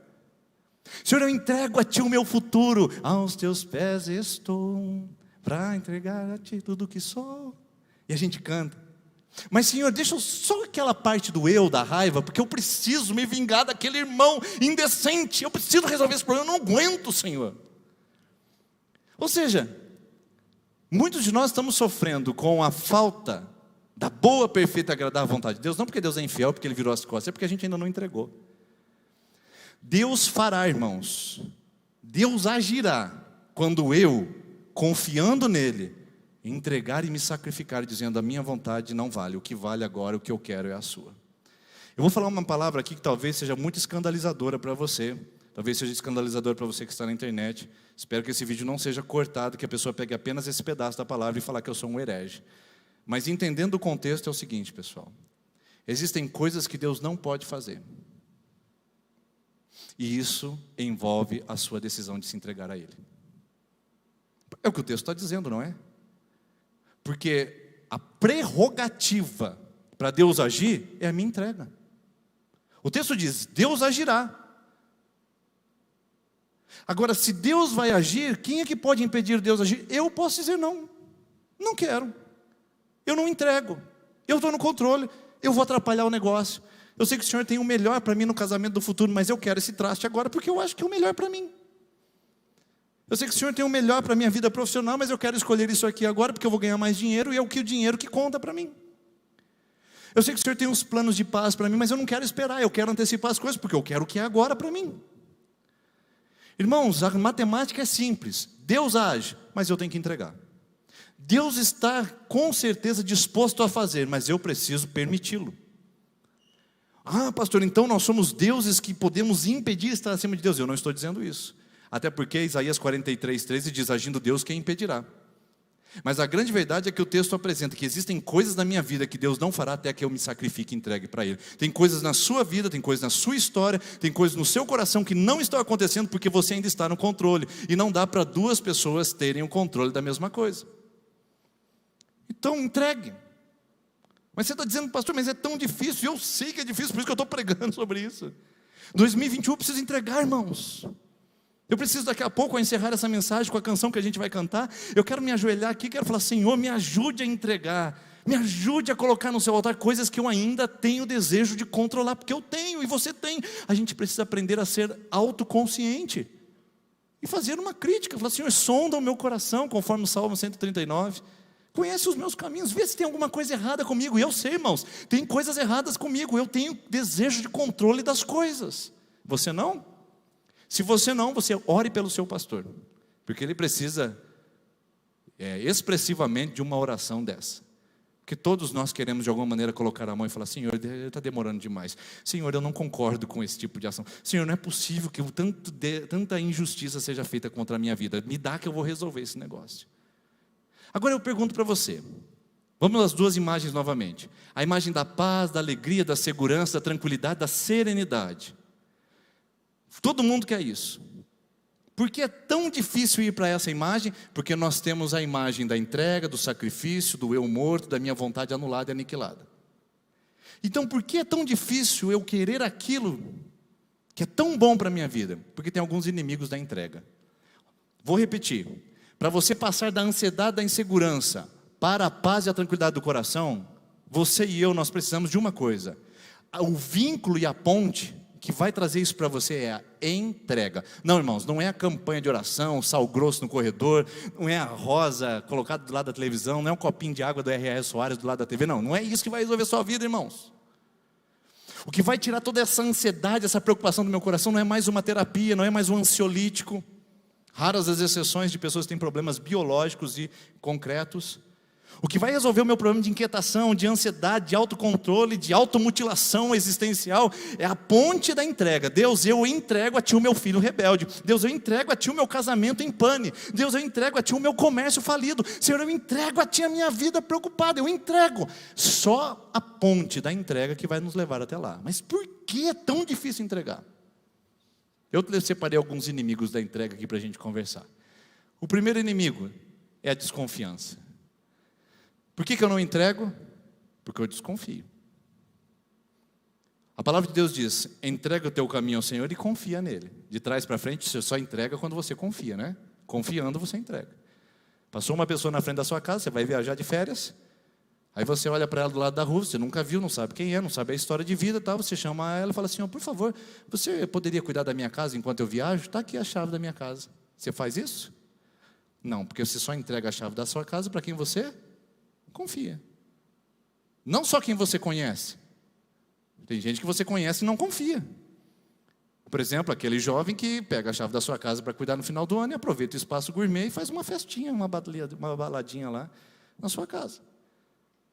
S2: Senhor, eu entrego a Ti o meu futuro. Aos Teus pés estou, para entregar a Ti tudo o que sou. E a gente canta. Mas Senhor, deixa só aquela parte do eu, da raiva, porque eu preciso me vingar daquele irmão indecente, eu preciso resolver esse problema, eu não aguento, Senhor. Ou seja, muitos de nós estamos sofrendo com a falta da boa, perfeita e agradável vontade de Deus, não porque Deus é infiel, porque Ele virou as costas, é porque a gente ainda não entregou. Deus fará, irmãos, Deus agirá quando eu, confiando nele, entregar e me sacrificar, dizendo: a minha vontade não vale, o que vale agora, o que eu quero é a sua. Eu vou falar uma palavra aqui que talvez seja muito escandalizadora para você, talvez seja escandalizadora para você que está na internet. Espero que esse vídeo não seja cortado, que a pessoa pegue apenas esse pedaço da palavra e falar que eu sou um herege. Mas entendendo o contexto é o seguinte, pessoal. Existem coisas que Deus não pode fazer. E isso envolve a sua decisão de se entregar a Ele. É o que o texto está dizendo, não é? Porque a prerrogativa para Deus agir é a minha entrega. O texto diz, Deus agirá. Agora, se Deus vai agir, quem é que pode impedir Deus agir? Eu posso dizer não. Não quero. Eu não entrego. Eu estou no controle. Eu vou atrapalhar o negócio. Eu sei que o Senhor tem o melhor para mim no casamento do futuro, mas eu quero esse traste agora porque eu acho que é o melhor para mim. Eu sei que o Senhor tem o melhor para a minha vida profissional, mas eu quero escolher isso aqui agora porque eu vou ganhar mais dinheiro e é o dinheiro que conta para mim. Eu sei que o Senhor tem uns planos de paz para mim, mas eu não quero esperar, eu quero antecipar as coisas porque eu quero o que é agora para mim. Irmãos, a matemática é simples. Deus age, mas eu tenho que entregar. Deus está com certeza disposto a fazer, mas eu preciso permiti-lo. Ah, pastor, então nós somos deuses que podemos impedir estar acima de Deus. Eu não estou dizendo isso. Até porque Isaías 43:13 diz, agindo Deus, quem impedirá? Mas a grande verdade é que o texto apresenta que existem coisas na minha vida que Deus não fará até que eu me sacrifique e entregue para Ele. Tem coisas na sua vida, tem coisas na sua história, tem coisas no seu coração que não estão acontecendo porque você ainda está no controle. E não dá para duas pessoas terem o controle da mesma coisa. Então entregue. Mas você está dizendo, pastor, mas é tão difícil. Eu sei que é difícil, por isso que eu estou pregando sobre isso. 2021 eu preciso entregar, irmãos. Eu preciso daqui a pouco, ao encerrar essa mensagem com a canção que a gente vai cantar, eu quero me ajoelhar aqui, quero falar, Senhor, me ajude a entregar, me ajude a colocar no seu altar coisas que eu ainda tenho desejo de controlar, porque eu tenho e você tem. A gente precisa aprender a ser autoconsciente e fazer uma crítica, falar, Senhor, sonda o meu coração, conforme o Salmo 139, conhece os meus caminhos, vê se tem alguma coisa errada comigo. E eu sei, irmãos, tem coisas erradas comigo, eu tenho desejo de controle das coisas. Você não? Se você não, você ore pelo seu pastor, porque ele precisa expressivamente de uma oração dessa. Porque todos nós queremos de alguma maneira colocar a mão e falar, Senhor, está demorando demais. Senhor, eu não concordo com esse tipo de ação. Senhor, não é possível que tanta injustiça seja feita contra a minha vida. Me dá que eu vou resolver esse negócio. Agora eu pergunto para você, vamos às duas imagens novamente. A imagem da paz, da alegria, da segurança, da tranquilidade, da serenidade. Todo mundo quer isso. Por que é tão difícil ir para essa imagem? Porque nós temos a imagem da entrega, do sacrifício, do eu morto, da minha vontade anulada e aniquilada. Então por que é tão difícil eu querer aquilo que é tão bom para a minha vida? Porque tem alguns inimigos da entrega. Vou repetir. Para você passar da ansiedade, da insegurança, para a paz e a tranquilidade do coração, você e eu, nós precisamos de uma coisa. O vínculo e a ponte que vai trazer isso para você é a entrega. Não, irmãos, não é a campanha de oração, sal grosso no corredor, não é a rosa colocada do lado da televisão, não é um copinho de água do R.R. Soares do lado da TV, não é isso que vai resolver a sua vida, irmãos. O que vai tirar toda essa ansiedade, essa preocupação do meu coração, não é mais uma terapia, não é mais um ansiolítico. Raras as exceções de pessoas que têm problemas biológicos e concretos. O que vai resolver o meu problema de inquietação, de ansiedade, de autocontrole, de automutilação existencial, é a ponte da entrega. Deus, eu entrego a Ti o meu filho rebelde. Deus, eu entrego a Ti o meu casamento em pane. Deus, eu entrego a Ti o meu comércio falido. Senhor, eu entrego a Ti a minha vida preocupada. Eu entrego. Só a ponte da entrega que vai nos levar até lá. Mas por que é tão difícil entregar? Eu separei alguns inimigos da entrega aqui para a gente conversar. O primeiro inimigo é a desconfiança. Por que eu não entrego? Porque eu desconfio. A palavra de Deus diz, entrega o teu caminho ao Senhor e confia nele. De trás para frente, você só entrega quando você confia, né? Confiando, você entrega. Passou uma pessoa na frente da sua casa, você vai viajar de férias, aí você olha para ela do lado da rua, você nunca viu, não sabe quem é, não sabe a história de vida, tá? Você chama ela e fala assim, por favor, você poderia cuidar da minha casa enquanto eu viajo? Está aqui a chave da minha casa. Você faz isso? Não, porque você só entrega a chave da sua casa para quem você confia. Não só quem você conhece. Tem gente que você conhece e não confia. Por exemplo, aquele jovem que pega a chave da sua casa para cuidar no final do ano e aproveita o espaço gourmet e faz uma festinha, uma baladinha lá na sua casa.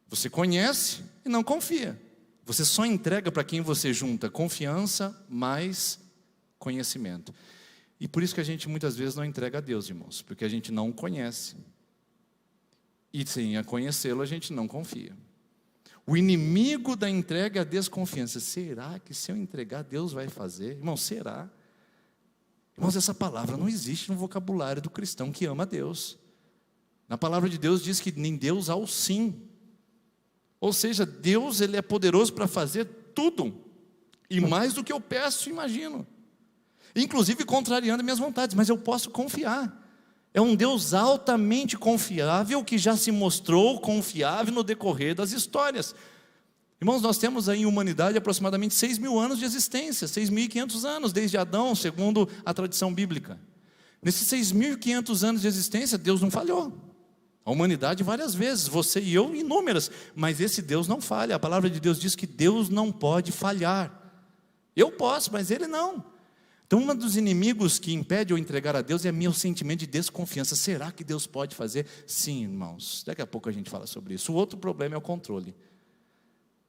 S2: Você conhece e não confia. Você só entrega para quem você junta confiança mais conhecimento. E por isso que a gente muitas vezes não entrega a Deus, irmãos, porque a gente não conhece. E sem conhecê-lo, a gente não confia. O inimigo da entrega é a desconfiança. Será que se eu entregar, Deus vai fazer? Irmão, será? Irmãos, essa palavra não existe no vocabulário do cristão que ama a Deus. Na palavra de Deus diz que em Deus há o sim. Ou seja, Deus, Ele é poderoso para fazer tudo. E mais do que eu peço e imagino. Inclusive contrariando minhas vontades, mas eu posso confiar. É um Deus altamente confiável, que já se mostrou confiável no decorrer das histórias. Irmãos, nós temos aí em humanidade aproximadamente 6.000 anos de existência, 6.500 anos, desde Adão, segundo a tradição bíblica. Nesses 6.500 anos de existência, Deus não falhou. A humanidade várias vezes, você e eu inúmeras, mas esse Deus não falha. A palavra de Deus diz que Deus não pode falhar. Eu posso, mas Ele não. Então, um dos inimigos que impede eu entregar a Deus é meu sentimento de desconfiança. Será que Deus pode fazer? Sim, irmãos, daqui a pouco a gente fala sobre isso. O outro problema é o controle.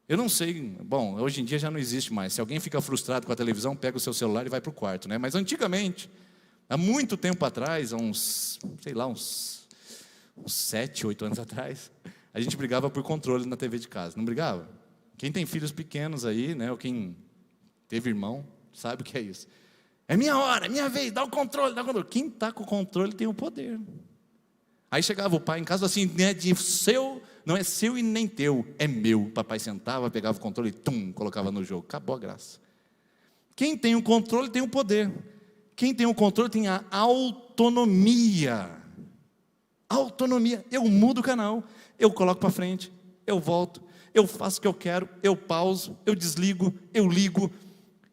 S2: Eu não sei, bom, hoje em dia já não existe mais. Se alguém fica frustrado com a televisão, pega o seu celular e vai para o quarto, né? Mas antigamente, há muito tempo atrás, uns 7, 8 anos atrás, a gente brigava por controle na TV de casa, não brigava? Quem tem filhos pequenos aí, né, ou quem teve irmão, sabe o que é isso. É minha hora, é minha vez, dá o controle, dá o controle. Quem está com o controle tem o poder. Aí chegava o pai em casa assim, não é seu e nem teu, é meu. O papai sentava, pegava o controle e colocava no jogo. Acabou a graça. Quem tem o controle tem o poder. Quem tem o controle tem a autonomia. Autonomia. Eu mudo o canal, eu coloco para frente, eu volto, eu faço o que eu quero, eu pauso, eu desligo, eu ligo.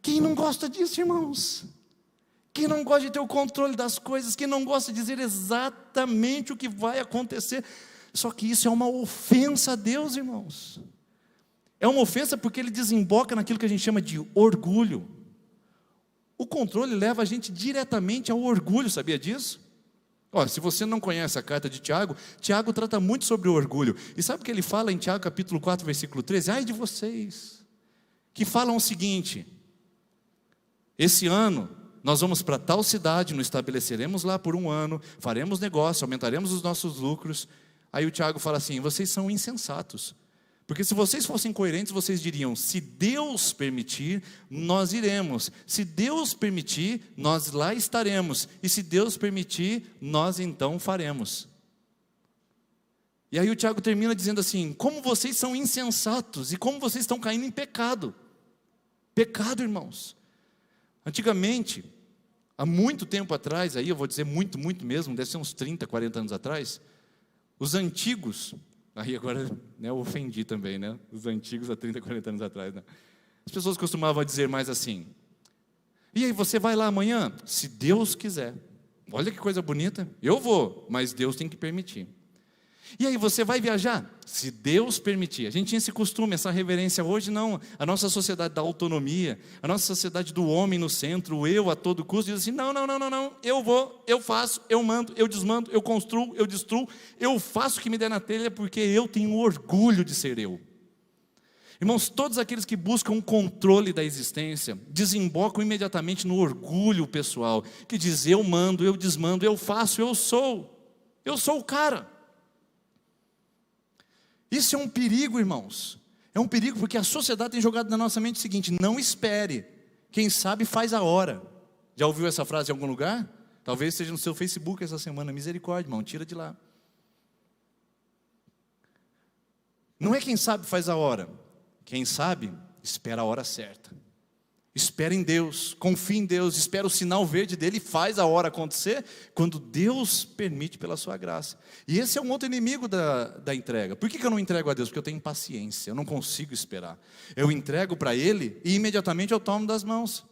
S2: Quem não gosta disso, irmãos? Quem não gosta de ter o controle das coisas, quem não gosta de dizer exatamente o que vai acontecer. Só que isso é uma ofensa a Deus, irmãos. É uma ofensa porque ele desemboca naquilo que a gente chama de orgulho. O controle leva a gente diretamente ao orgulho, sabia disso? Olha, se você não conhece a carta de Tiago, Tiago trata muito sobre o orgulho. E sabe o que ele fala em Tiago capítulo 4, versículo 13? Ai de vocês, que falam o seguinte: esse ano nós vamos para tal cidade, nos estabeleceremos lá por 1 ano, faremos negócio, aumentaremos os nossos lucros. Aí o Tiago fala assim: vocês são insensatos, porque se vocês fossem coerentes, vocês diriam, se Deus permitir, nós iremos, se Deus permitir, nós lá estaremos, e se Deus permitir, nós então faremos. E aí o Tiago termina dizendo assim: como vocês são insensatos, e como vocês estão caindo em pecado. Pecado, irmãos. Antigamente, há muito tempo atrás, aí eu vou dizer muito mesmo, deve ser uns 30, 40 anos atrás, os antigos, aí agora eu ofendi também, né? Os antigos há 30, 40 anos atrás, né? As pessoas costumavam dizer mais assim: e aí, você vai lá amanhã? Se Deus quiser. Olha que coisa bonita, eu vou, mas Deus tem que permitir. E aí, você vai viajar? Se Deus permitir. A gente tinha esse costume, essa reverência. Hoje não, a nossa sociedade da autonomia, a nossa sociedade do homem no centro, o eu a todo custo, diz assim: não, eu vou, eu faço, eu mando, eu desmando, eu construo, eu destruo, eu faço o que me der na telha, porque eu tenho orgulho de ser eu. Irmãos, todos aqueles que buscam um controle da existência, desembocam imediatamente no orgulho pessoal, que diz: eu mando, eu desmando, eu faço, eu sou o cara. Isso é um perigo, irmãos. É um perigo porque a sociedade tem jogado na nossa mente o seguinte: não espere, quem sabe faz a hora. Já ouviu essa frase em algum lugar? Talvez seja no seu Facebook essa semana. Misericórdia, irmão, tira de lá. Não é quem sabe faz a hora. Quem sabe, espera a hora certa. Espera em Deus, confia em Deus, espera o sinal verde dele e faz a hora acontecer quando Deus permite pela sua graça. E esse é um outro inimigo da entrega. Por que eu não entrego a Deus? Porque eu tenho impaciência, eu não consigo esperar. Eu entrego para Ele e imediatamente eu tomo das mãos.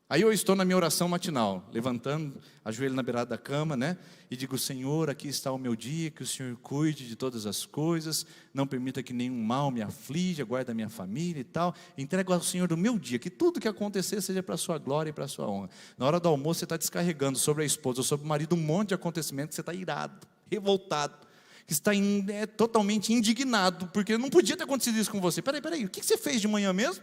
S2: Aí eu estou na minha oração matinal, levantando, ajoelho na beirada da cama, né? E digo: Senhor, aqui está o meu dia, que o Senhor cuide de todas as coisas, não permita que nenhum mal me aflija, guarda a minha família e tal. Entrego ao Senhor do meu dia, que tudo que acontecer seja para a sua glória e para a sua honra. Na hora do almoço você está descarregando sobre a esposa ou sobre o marido um monte de acontecimentos que você está irado, revoltado, que está totalmente indignado, porque não podia ter acontecido isso com você. Peraí, o que você fez de manhã mesmo?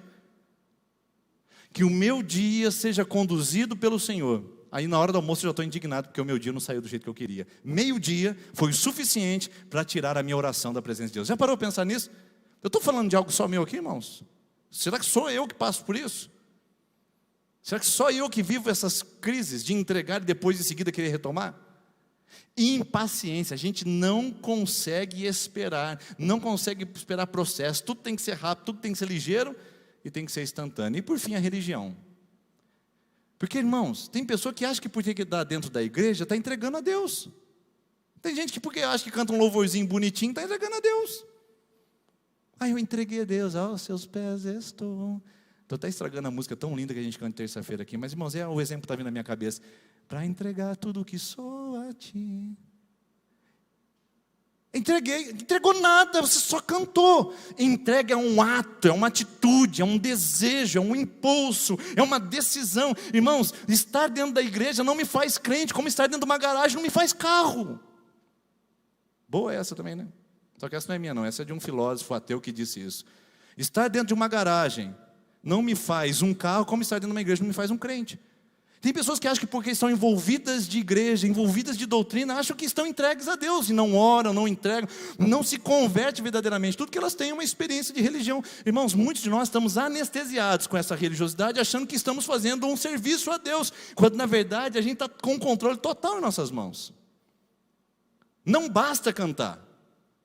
S2: Que o meu dia seja conduzido pelo Senhor, Aí na hora do almoço eu já estou indignado, porque o meu dia não saiu do jeito que eu queria. Meio-dia foi o suficiente para tirar a minha oração da presença de Deus. Já parou para pensar nisso? Eu estou falando de algo só meu aqui, irmãos? Será que sou eu que passo por isso? Será que só eu que vivo essas crises de entregar e depois em seguida querer retomar? Impaciência, a gente não consegue esperar, não consegue esperar processo, tudo tem que ser rápido, tudo tem que ser ligeiro e tem que ser instantâneo. E por fim a religião. Porque, irmãos, tem pessoa que acha que porque está dentro da igreja está entregando a Deus. Tem gente que porque acha que canta um louvorzinho bonitinho está entregando a Deus. Eu entreguei a Deus, aos seus pés estou. Estou até estragando a música tão linda que a gente canta terça-feira aqui, mas, irmãos, o exemplo está vindo na minha cabeça. Para entregar tudo o que sou a ti. Entregou nada, você só cantou. Entrega é um ato, é uma atitude, é um desejo, é um impulso, é uma decisão. Irmãos, estar dentro da igreja não me faz crente, como estar dentro de uma garagem não me faz carro. Boa essa também, né? Só que essa não é minha não, essa é de um filósofo ateu que disse isso. Estar dentro de uma garagem não me faz um carro, como estar dentro de uma igreja não me faz um crente. Tem pessoas que acham que porque estão envolvidas de igreja, envolvidas de doutrina, acham que estão entregues a Deus, e não oram, não entregam, não se convertem verdadeiramente, tudo que elas têm é uma experiência de religião. Irmãos, muitos de nós estamos anestesiados com essa religiosidade, achando que estamos fazendo um serviço a Deus, quando na verdade a gente está com o controle total em nossas mãos. Não basta cantar,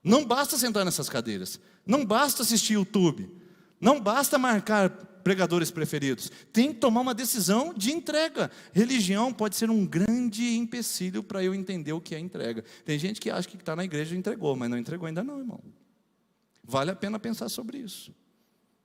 S2: não basta sentar nessas cadeiras, não basta assistir YouTube, não basta marcar pregadores preferidos, tem que tomar uma decisão de entrega. Religião pode ser um grande empecilho para eu entender o que é entrega. Tem gente que acha que está na igreja e entregou, mas não entregou ainda não, irmão. Vale a pena pensar sobre isso.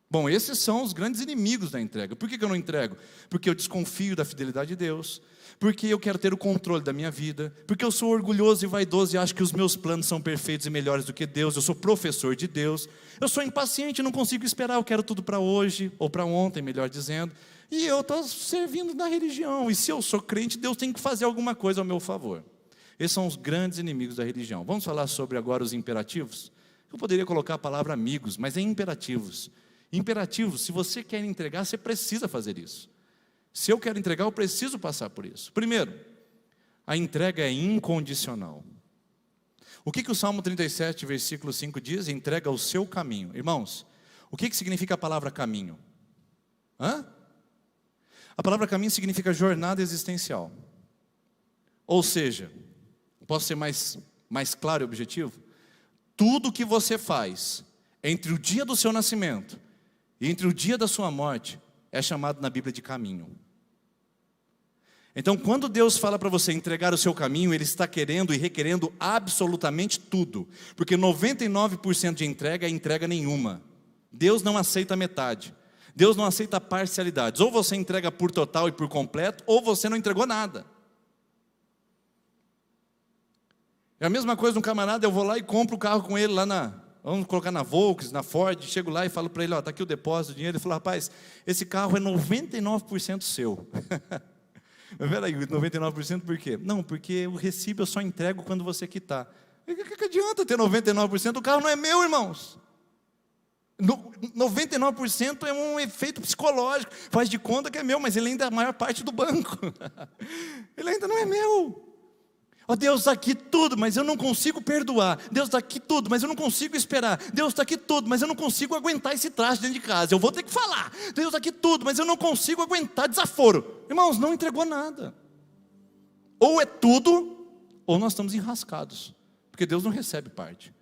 S2: Bom, esses são os grandes inimigos da entrega. Por que eu não entrego? Porque eu desconfio da fidelidade de Deus, porque eu quero ter o controle da minha vida, porque eu sou orgulhoso e vaidoso e acho que os meus planos são perfeitos e melhores do que Deus, eu sou professor de Deus, eu sou impaciente, não consigo esperar, eu quero tudo para hoje, ou para ontem, melhor dizendo, e eu estou servindo na religião, e se eu sou crente, Deus tem que fazer alguma coisa ao meu favor. Esses são os grandes inimigos da religião. Vamos falar sobre agora os imperativos? Eu poderia colocar a palavra amigos, mas é imperativos. Imperativos, se você quer entregar, você precisa fazer isso. Se eu quero entregar, eu preciso passar por isso. Primeiro, a entrega é incondicional. O que o Salmo 37, versículo 5 diz? Entrega o seu caminho. Irmãos, o que significa a palavra caminho? A palavra caminho significa jornada existencial. Ou seja, posso ser mais claro e objetivo? Tudo que você faz entre o dia do seu nascimento e entre o dia da sua morte é chamado na Bíblia de caminho. Então, quando Deus fala para você entregar o seu caminho, Ele está querendo e requerendo absolutamente tudo, porque 99% de entrega é entrega nenhuma. Deus não aceita metade, Deus não aceita parcialidades. Ou você entrega por total e por completo, ou você não entregou nada. É a mesma coisa um camarada, eu vou lá e compro o carro com ele lá vamos colocar na Volkswagen, na Ford, chego lá e falo para ele, está aqui o depósito, o dinheiro. Ele falou, rapaz, esse carro é 99% seu. Mas peraí, 99% por quê? Não, porque o recibo eu só entrego quando você quitar. O que adianta ter 99%? O carro não é meu, irmãos. 99% é um efeito psicológico, faz de conta que é meu, mas ele ainda é a maior parte do banco. Ele ainda não é meu. Deus está aqui tudo, mas eu não consigo perdoar. Deus está aqui tudo, mas eu não consigo esperar. Deus está aqui tudo, mas eu não consigo aguentar esse traste dentro de casa. Eu vou ter que falar. Deus está aqui tudo, mas eu não consigo aguentar desaforo. Irmãos, não entregou nada. Ou é tudo, ou nós estamos enrascados, porque Deus não recebe parte.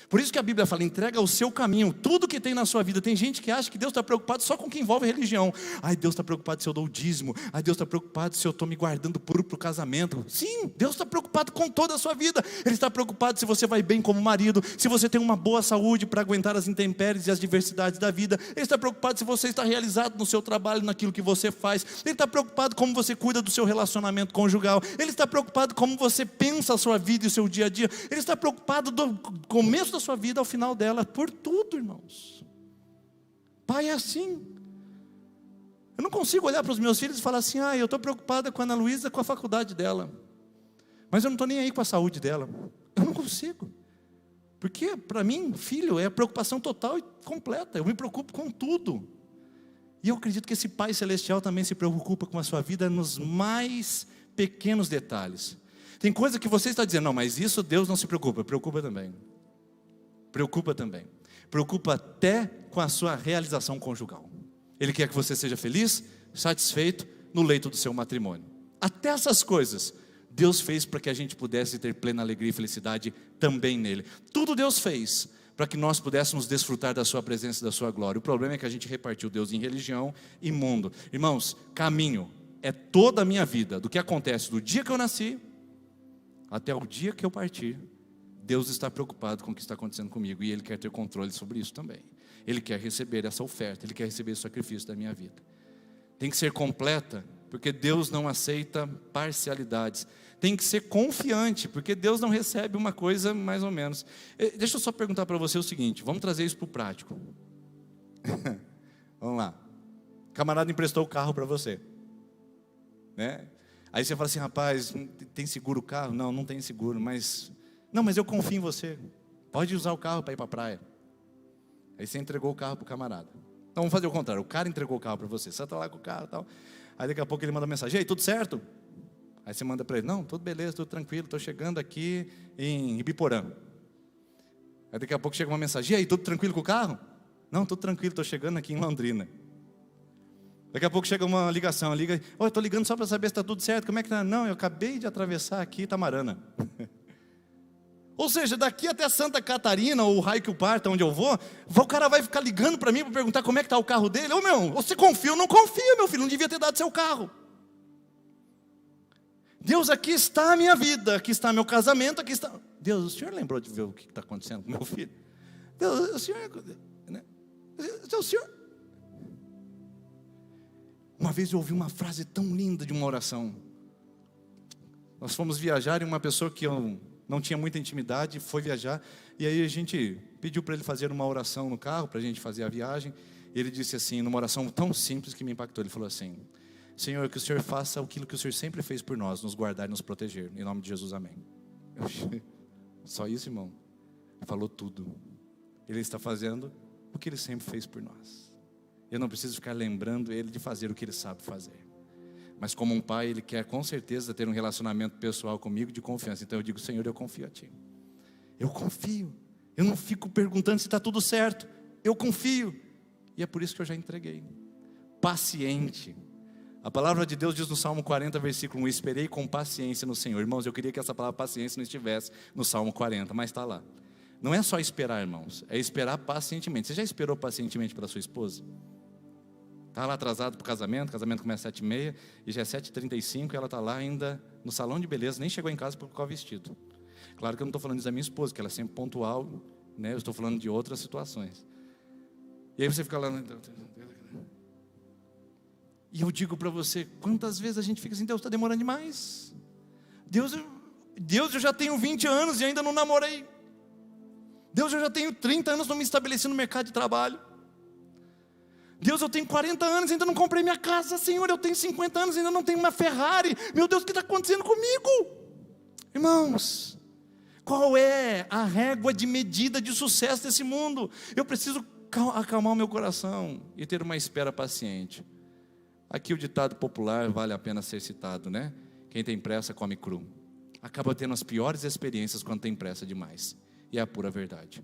S2: Por isso que a Bíblia fala, entrega o seu caminho, tudo que tem na sua vida. Tem gente que acha que Deus está preocupado só com o que envolve religião. Deus está preocupado se eu dou o dízimo. Deus está preocupado se eu estou me guardando puro para o casamento. Sim, Deus está preocupado com toda a sua vida. Ele está preocupado se você vai bem como marido, se você tem uma boa saúde para aguentar as intempéries e as diversidades da vida. Ele está preocupado se você está realizado no seu trabalho, naquilo que você faz. Ele está preocupado como você cuida do seu relacionamento conjugal. Ele está preocupado como você pensa a sua vida e o seu dia a dia. Ele está preocupado do começo da sua vida ao final dela, por tudo, irmãos. Pai é assim. Eu não consigo olhar para os meus filhos e falar assim, eu estou preocupada com a Ana Luísa, com a faculdade dela, mas eu não estou nem aí com a saúde dela. Eu não consigo, porque para mim, filho, é a preocupação total e completa. Eu me preocupo com tudo. E eu acredito que esse Pai Celestial também se preocupa com a sua vida nos mais pequenos detalhes. Tem coisa que você está dizendo, não, mas isso Deus não se preocupa. Preocupa também. Preocupa também. Preocupa até com a sua realização conjugal. Ele quer que você seja feliz, satisfeito no leito do seu matrimônio. Até essas coisas Deus fez para que a gente pudesse ter plena alegria e felicidade também nele. Tudo Deus fez para que nós pudéssemos desfrutar da sua presença e da sua glória. O problema é que a gente repartiu Deus em religião e mundo. Irmãos, caminho é toda a minha vida, do que acontece do dia que eu nasci até o dia que eu partir. Deus está preocupado com o que está acontecendo comigo e Ele quer ter controle sobre isso também. Ele quer receber essa oferta, Ele quer receber esse sacrifício da minha vida. Tem que ser completa, porque Deus não aceita parcialidades. Tem que ser confiante, porque Deus não recebe uma coisa mais ou menos. Deixa eu só perguntar para você o seguinte, vamos trazer isso para o prático. Vamos lá. O camarada emprestou o carro para você, né? Aí você fala assim, rapaz, tem seguro o carro? Não, não tem seguro, mas eu confio em você. Pode usar o carro para ir para a praia. Aí você entregou o carro para o camarada. Então vamos fazer o contrário, o cara entregou o carro para você, você está lá com o carro e tal. Aí daqui a pouco ele manda mensagem, e aí, tudo certo? Aí você manda para ele, não, tudo beleza, tudo tranquilo, estou chegando aqui em Ibiporã. Aí daqui a pouco chega uma mensagem, e aí, tudo tranquilo com o carro? Não, tudo tranquilo, estou chegando aqui em Londrina. Daqui a pouco chega uma ligação, liga, eu estou ligando só para saber se está tudo certo, como é que está? Não, eu acabei de atravessar aqui Itamarana. Ou seja, daqui até Santa Catarina, ou o raio que o parta, onde eu vou, o cara vai ficar ligando para mim para perguntar como é que está o carro dele. Ô meu, você confia ou não confia, meu filho, não devia ter dado seu carro. Deus, aqui está a minha vida, aqui está meu casamento, aqui está... Deus, o senhor lembrou de ver o que está acontecendo com meu filho? Deus, o senhor... Né? O senhor... Uma vez eu ouvi uma frase tão linda de uma oração. Nós fomos viajar e uma pessoa que eu não tinha muita intimidade foi viajar. E aí a gente pediu para ele fazer uma oração no carro, para a gente fazer a viagem. E ele disse assim, numa oração tão simples que me impactou, ele falou assim, Senhor, que o Senhor faça aquilo que o Senhor sempre fez por nós, nos guardar e nos proteger. Em nome de Jesus, amém. Só isso, irmão. Ele falou tudo. Ele está fazendo o que Ele sempre fez por nós. Eu não preciso ficar lembrando Ele de fazer o que Ele sabe fazer. Mas como um pai, Ele quer com certeza ter um relacionamento pessoal comigo de confiança. Então eu digo, Senhor, eu confio a Ti. Eu confio. Eu não fico perguntando se está tudo certo. Eu confio. E é por isso que eu já entreguei. Paciente. A palavra de Deus diz no Salmo 40, versículo 1, esperei com paciência no Senhor. Irmãos, eu queria que essa palavra paciência não estivesse no Salmo 40, mas está lá. Não é só esperar, irmãos, é esperar pacientemente. Você já esperou pacientemente pela sua esposa? Está lá atrasado para o casamento começa às 7h30, e já é 7h35, e ela está lá ainda no salão de beleza, nem chegou em casa para colocar o vestido. Claro que eu não estou falando isso da minha esposa, que ela é sempre pontual, né? Eu estou falando de outras situações. E aí você fica lá... E eu digo para você, quantas vezes a gente fica assim, Deus está demorando demais. Deus, eu já tenho 20 anos e ainda não namorei. Deus, eu já tenho 30 anos, não me estabeleci no mercado de trabalho. Deus, eu tenho 40 anos e ainda não comprei minha casa. Senhor, eu tenho 50 anos e ainda não tenho uma Ferrari. Meu Deus, o que está acontecendo comigo? Irmãos, qual é a régua de medida de sucesso desse mundo? Eu preciso acalmar o meu coração e ter uma espera paciente. Aqui o ditado popular vale a pena ser citado, né? Quem tem pressa come cru. Acaba tendo as piores experiências quando tem pressa demais. E é a pura verdade.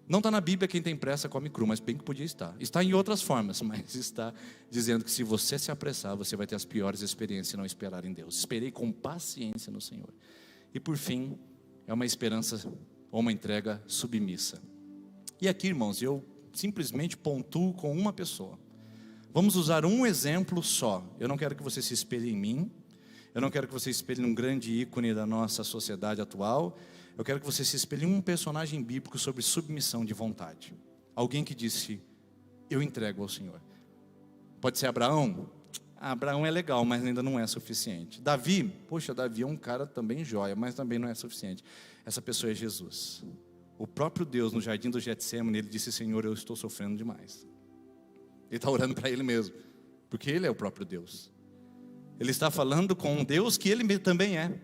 S2: Não está na Bíblia quem tem pressa come cru, mas bem que podia estar. Está em outras formas, mas está dizendo que se você se apressar, você vai ter as piores experiências se não esperar em Deus. Esperei com paciência no Senhor. E por fim, é uma esperança ou uma entrega submissa. E aqui, irmãos, eu simplesmente pontuo com uma pessoa. Vamos usar um exemplo só. Eu não quero que você se espelhe em mim. Eu não quero que você se espelhe num grande ícone da nossa sociedade atual. Eu quero que você se espelhe em um personagem bíblico sobre submissão de vontade. Alguém que disse, eu entrego ao Senhor. Pode ser Abraão? Abraão é legal, mas ainda não é suficiente. Davi? Poxa, Davi é um cara também joia, mas também não é suficiente. Essa pessoa é Jesus. O próprio Deus, no jardim do Getsêmani, ele disse, Senhor, eu estou sofrendo demais. Ele está orando para Ele mesmo, porque Ele é o próprio Deus. Ele está falando com um Deus que Ele também é.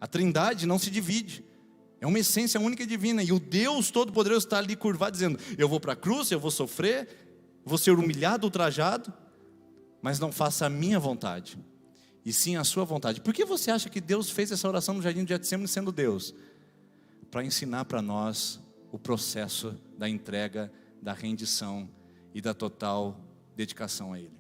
S2: A Trindade não se divide. É uma essência única e divina. E o Deus Todo-Poderoso está ali curvado, dizendo, eu vou para a cruz, eu vou sofrer, vou ser humilhado, ultrajado, mas não faça a minha vontade, e sim a sua vontade. Por que você acha que Deus fez essa oração no jardim de Getsemane sendo Deus? Para ensinar para nós o processo da entrega, da rendição e da total dedicação a Ele.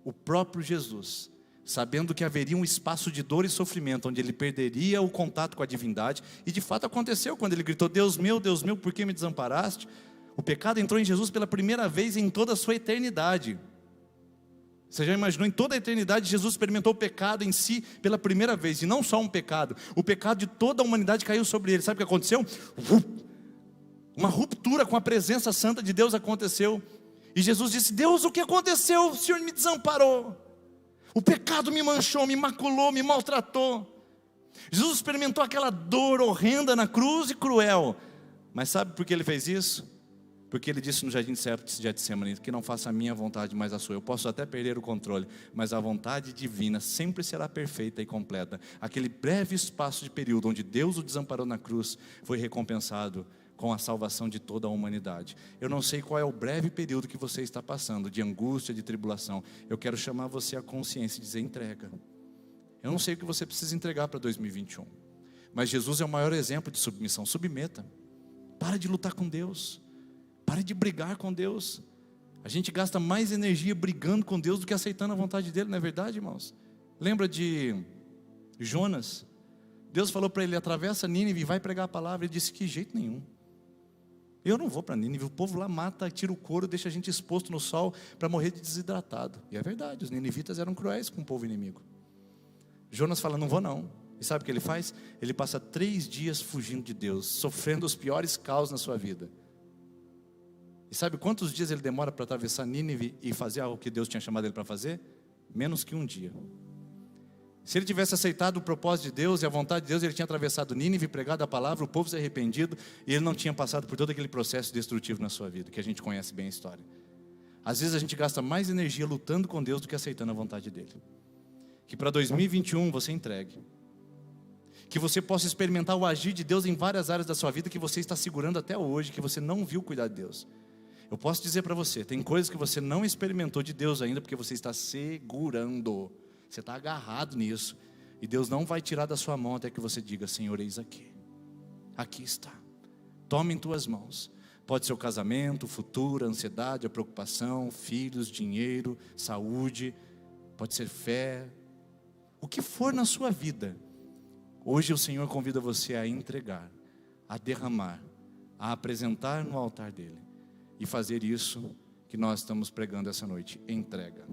S2: O próprio Jesus, sabendo que haveria um espaço de dor e sofrimento, onde Ele perderia o contato com a divindade, e de fato aconteceu quando Ele gritou: Deus meu, por que me desamparaste? O pecado entrou em Jesus pela primeira vez em toda a sua eternidade. Você já imaginou? Em toda a eternidade Jesus experimentou o pecado em si pela primeira vez, e não só um pecado, o pecado de toda a humanidade caiu sobre Ele. Sabe o que aconteceu? Uma ruptura com a presença santa de Deus aconteceu, e Jesus disse: Deus, o que aconteceu? O Senhor me desamparou, o pecado me manchou, me maculou, me maltratou. Jesus experimentou aquela dor horrenda na cruz e cruel, mas sabe por que Ele fez isso? Porque Ele disse no jardim de Getsemane: que não faça a minha vontade, mas a sua. Eu posso até perder o controle, mas a vontade divina sempre será perfeita e completa. Aquele breve espaço de período onde Deus o desamparou na cruz foi recompensado com a salvação de toda a humanidade. Eu não sei qual é o breve período que você está passando, de angústia, de tribulação. Eu quero chamar você à consciência e dizer: entrega. Eu não sei o que você precisa entregar para 2021, mas Jesus é o maior exemplo de submissão. Submeta. Para de lutar com Deus. Pare de brigar com Deus. A gente gasta mais energia brigando com Deus do que aceitando a vontade dEle, não é verdade, irmãos? Lembra de Jonas? Deus falou para ele: atravessa Nínive e vai pregar a palavra. Ele disse: que jeito nenhum. Eu não vou para Nínive, o povo lá mata, tira o couro, deixa a gente exposto no sol para morrer de desidratado. E é verdade, os ninivitas eram cruéis com o povo inimigo. Jonas fala: não vou não. E sabe o que ele faz? Ele passa 3 dias fugindo de Deus, sofrendo os piores caos na sua vida. E sabe quantos dias ele demora para atravessar Nínive e fazer algo que Deus tinha chamado ele para fazer? Menos que 1 dia. Se ele tivesse aceitado o propósito de Deus e a vontade de Deus, ele tinha atravessado Nínive, pregado a palavra, o povo se arrependido, e ele não tinha passado por todo aquele processo destrutivo na sua vida, que a gente conhece bem a história. Às vezes a gente gasta mais energia lutando com Deus do que aceitando a vontade dEle. Que para 2021 você entregue. Que você possa experimentar o agir de Deus em várias áreas da sua vida que você está segurando até hoje, que você não viu cuidar de Deus. Eu posso dizer para você, tem coisas que você não experimentou de Deus ainda, porque você está segurando. Você está agarrado nisso, e Deus não vai tirar da sua mão até que você diga: Senhor, eis aqui, aqui está, toma em tuas mãos. Pode ser o casamento, o futuro, a ansiedade, a preocupação, filhos, dinheiro, saúde, pode ser fé, o que for na sua vida. Hoje o Senhor convida você a entregar, a derramar, a apresentar no altar dEle, e fazer isso que nós estamos pregando essa noite: entrega.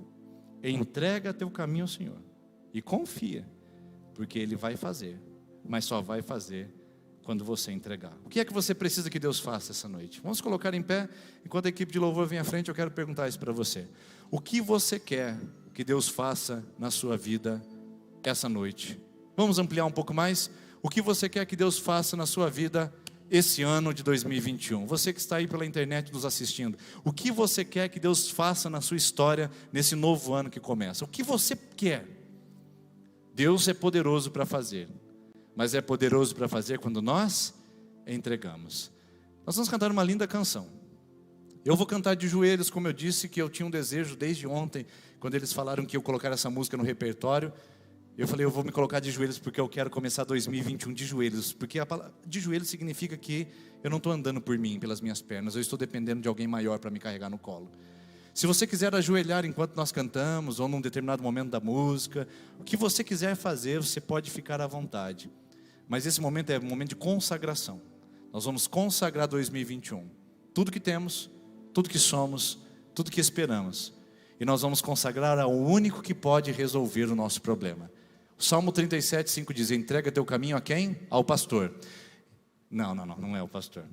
S2: Entrega teu caminho ao Senhor e confia, porque Ele vai fazer, mas só vai fazer quando você entregar. O que é que você precisa que Deus faça essa noite? Vamos colocar em pé. Enquanto a equipe de louvor vem à frente, eu quero perguntar isso para você. O que você quer que Deus faça na sua vida essa noite? Vamos ampliar um pouco mais? O que você quer que Deus faça na sua vida esse ano de 2021, você que está aí pela internet nos assistindo, o que você quer que Deus faça na sua história nesse novo ano que começa? O que você quer? Deus é poderoso para fazer, mas é poderoso para fazer quando nós entregamos. Nós vamos cantar uma linda canção. Eu vou cantar de joelhos, como eu disse, que eu tinha um desejo desde ontem, quando eles falaram que eu colocar essa música no repertório. Eu falei: eu vou me colocar de joelhos porque eu quero começar 2021 de joelhos. Porque a palavra de joelhos significa que eu não estou andando por mim, pelas minhas pernas. Eu estou dependendo de alguém maior para me carregar no colo. Se você quiser ajoelhar enquanto nós cantamos, ou num determinado momento da música, o que você quiser fazer, você pode ficar à vontade. Mas esse momento é um momento de consagração. Nós vamos consagrar 2021. Tudo que temos, tudo que somos, tudo que esperamos. E nós vamos consagrar ao único que pode resolver o nosso problema. Salmo 37:5 diz: entrega teu caminho a quem? Ao pastor. Não é o pastor.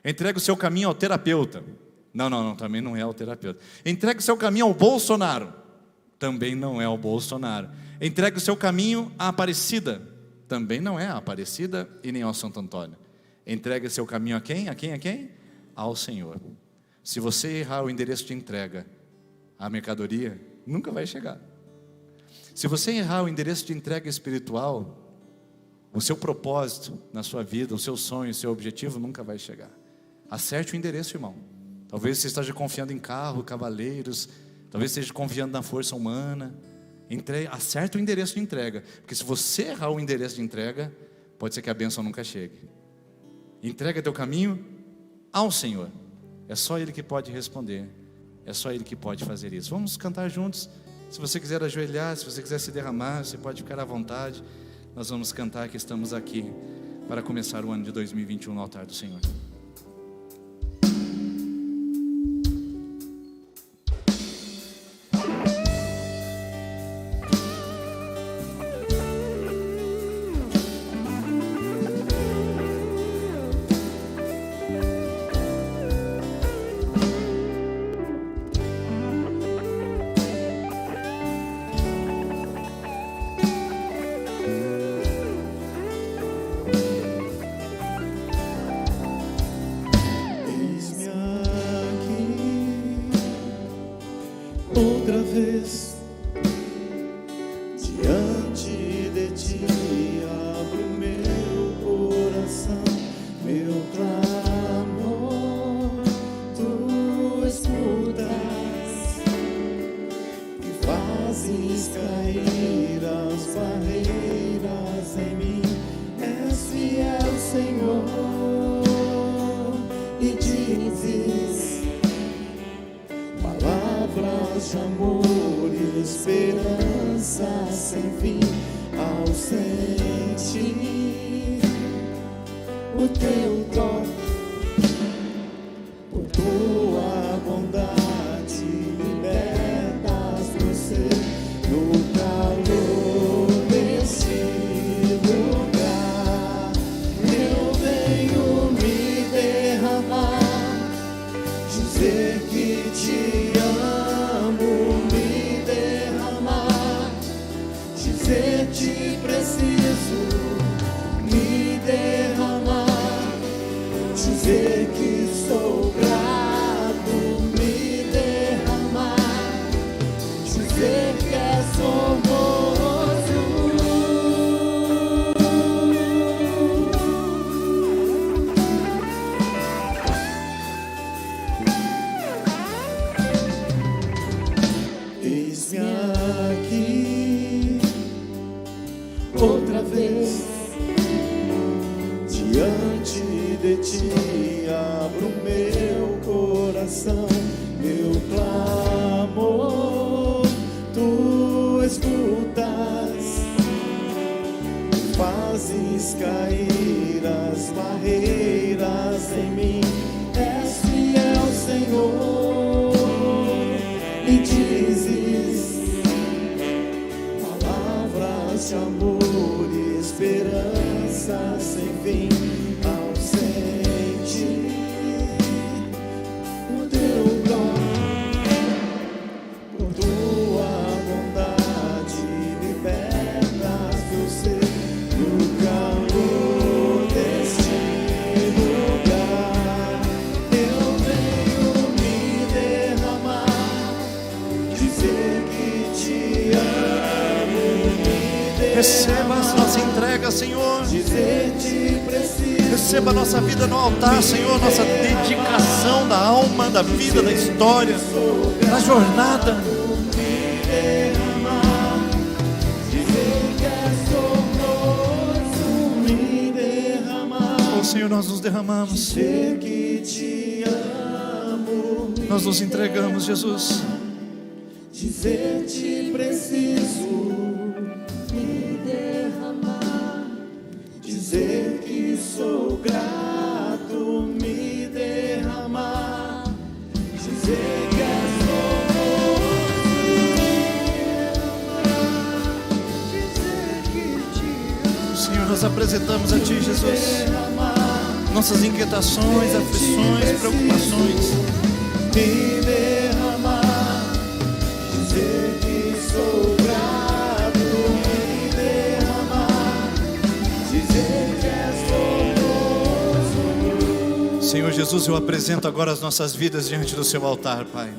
S2: Entrega o seu caminho ao terapeuta. Não, também não é o terapeuta. Entrega o seu caminho ao Bolsonaro. Também não é o Bolsonaro. Entrega o seu caminho à Aparecida. Também não é a Aparecida e nem ao Santo Antônio. Entrega o seu caminho a quem? A quem? Ao Senhor. Se você errar o endereço de entrega, a mercadoria nunca vai chegar. Se você errar o endereço de entrega espiritual, o seu propósito na sua vida, o seu sonho, o seu objetivo nunca vai chegar. Acerte o endereço, irmão. Talvez você esteja confiando em carro, cavaleiros, Talvez esteja confiando na força humana. Acerta o endereço de entrega, porque se você errar o endereço de entrega, pode ser que a bênção nunca chegue. Entrega teu caminho ao Senhor. É só Ele que pode responder. É só Ele que pode fazer isso. Vamos cantar juntos. Se você quiser ajoelhar, se você quiser se derramar, você pode ficar à vontade. Nós vamos cantar que estamos aqui para começar o ano de 2021 no altar do Senhor.
S1: Outra vez diante de ti abro meu coração, meu clamor tu escutas e fazes cair as barreiras em mim. És fiel, Senhor, e dizes palavras de amor e esperança sem fim. Ao sentir o teu toque, por tua bondade libertas meu ser. No calor deste lugar eu venho me derramar, dizer que te amo, me derramar, dizer te preciso, me derramar, dizer que sou grato, me derramar, dizer que és formoso. Eis-me aqui outra vez diante de ti abro meu coração, meu clamor tu escutas, fazes cair as barreiras em mim. És fiel, Senhor, e dizes palavras de amor e esperança sem fim. Ao sentir o teu toque, por tua bondade libertas meu ser. No calor deste lugar eu venho me derramar, dizer que te amo, me
S2: Receba a nossa entrega, Senhor.
S1: dizer te preciso.
S2: Receba a nossa vida no altar, Senhor. Nossa dedicação da alma, da vida, da história, da jornada. Oh, Senhor, nós nos derramamos.
S1: Dizer que te amo,
S2: Nós nos entregamos, Jesus.
S1: dizer te preciso,
S4: Me derramar,
S1: dizer que sou grato, me derramar, dizer que és
S2: Senhor, nós apresentamos a Ti, Jesus, nossas inquietações, aflições, preocupações.
S1: me derramar, dizer que sou grato, me derramar, dizer que és formoso.
S2: Senhor Jesus, eu apresento agora as nossas vidas diante do Seu altar, Pai.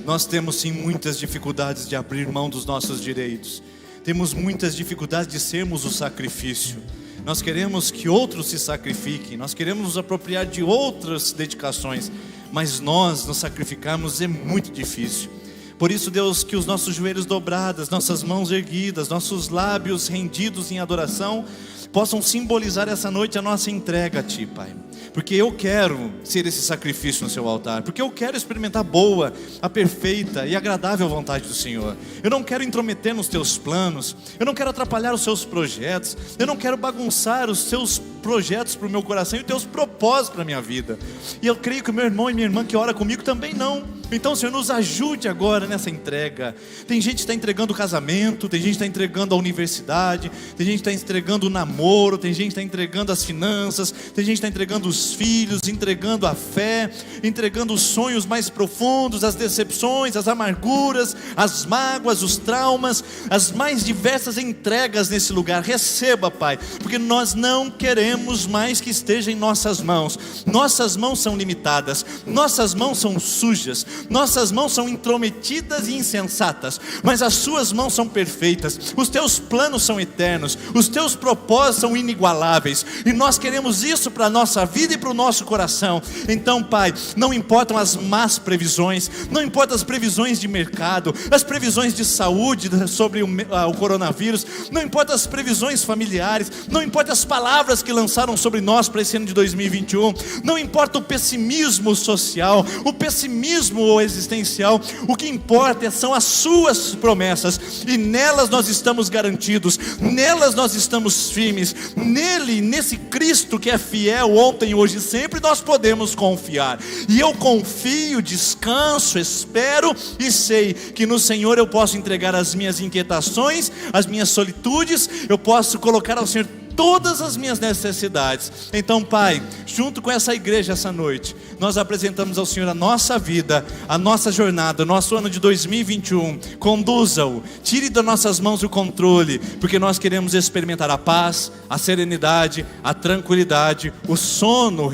S2: Nós temos sim muitas dificuldades de abrir mão dos nossos direitos. Temos muitas dificuldades de sermos o sacrifício. Nós queremos que outros se sacrifiquem. Nós queremos nos apropriar de outras dedicações. Mas nós nos sacrificarmos é muito difícil. Por isso, Deus, que os nossos joelhos dobrados, nossas mãos erguidas, nossos lábios rendidos em adoração, possam simbolizar essa noite a nossa entrega a Ti, Pai. Porque eu quero ser esse sacrifício no Seu altar, porque eu quero experimentar a boa, a perfeita e agradável vontade do Senhor. Eu não quero intrometer nos Teus planos, eu não quero atrapalhar os Seus projetos, eu não quero bagunçar os Seus projetos para o meu coração e os Teus propósitos para a minha vida. E eu creio que o meu irmão e minha irmã que ora comigo também não. Então, Senhor, nos ajude agora nessa entrega. Tem gente que está entregando o casamento, tem gente que está entregando a universidade, tem gente que está entregando o namoro, tem gente que está entregando as finanças, tem gente que está entregando os filhos, entregando a fé, entregando os sonhos mais profundos, as decepções, as amarguras, as mágoas, os traumas, as mais diversas entregas nesse lugar. Receba, Pai, porque nós não queremos mais que esteja em nossas mãos. Nossas mãos são limitadas, nossas mãos são sujas, nossas mãos são intrometidas e insensatas, mas as Suas mãos são perfeitas. Os Teus planos são eternos, os Teus propósitos são inigualáveis, e nós queremos isso para a nossa vida e para o nosso coração. Então, Pai, não importam as más previsões, não importam as previsões de mercado, as previsões de saúde sobre o coronavírus, não importam as previsões familiares, não importam as palavras que lançaram sobre nós para esse ano de 2021, não importa o pessimismo social, o pessimismo existencial. O que importa são as Suas promessas, e nelas nós estamos garantidos, nelas nós estamos firmes, nele, nesse Cristo que é fiel ontem, hoje e sempre, nós podemos confiar. E eu confio, descanso, espero e sei que no Senhor eu posso entregar as minhas inquietações, as minhas solitudes, eu posso colocar ao Senhor todas as minhas necessidades. Então, Pai, junto com essa igreja essa noite, nós apresentamos ao Senhor a nossa vida, a nossa jornada, o nosso ano de 2021. Conduza-o, tire das nossas mãos o controle, porque nós queremos experimentar a paz, a serenidade, a tranquilidade, o sono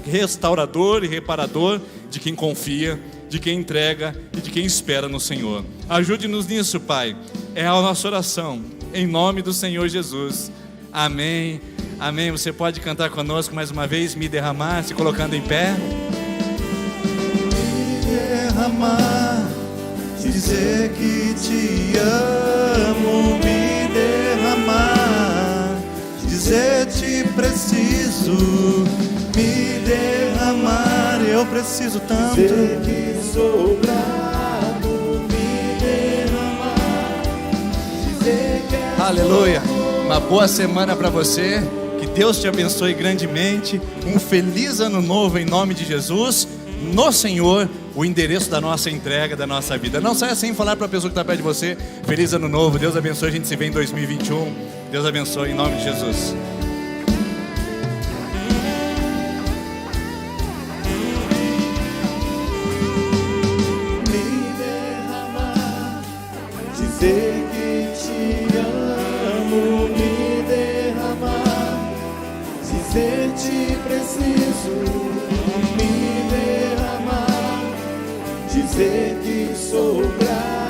S2: restaurador e reparador de quem confia, de quem entrega e de quem espera no Senhor. Ajude-nos nisso, Pai. É a nossa oração, em nome do Senhor Jesus. Amém, amém. Você pode cantar conosco mais uma vez, Me Derramar, se colocando em pé.
S1: Me derramar, dizer que te amo. Me derramar, dizer te preciso. Me derramar, eu preciso tanto. Dizer que sou grato. Me derramar, dizer que é
S2: Aleluia. Uma boa semana para você, que Deus te abençoe grandemente, um feliz ano novo em nome de Jesus, no Senhor, o endereço da nossa entrega, da nossa vida. Não saia sem falar para a pessoa que está perto de você, feliz ano novo, Deus abençoe, a gente se vê em 2021, Deus abençoe em nome de Jesus.
S1: Me derramar, dizer que te amo. Me derramar, dizer te preciso. Me derramar, dizer que sou grato.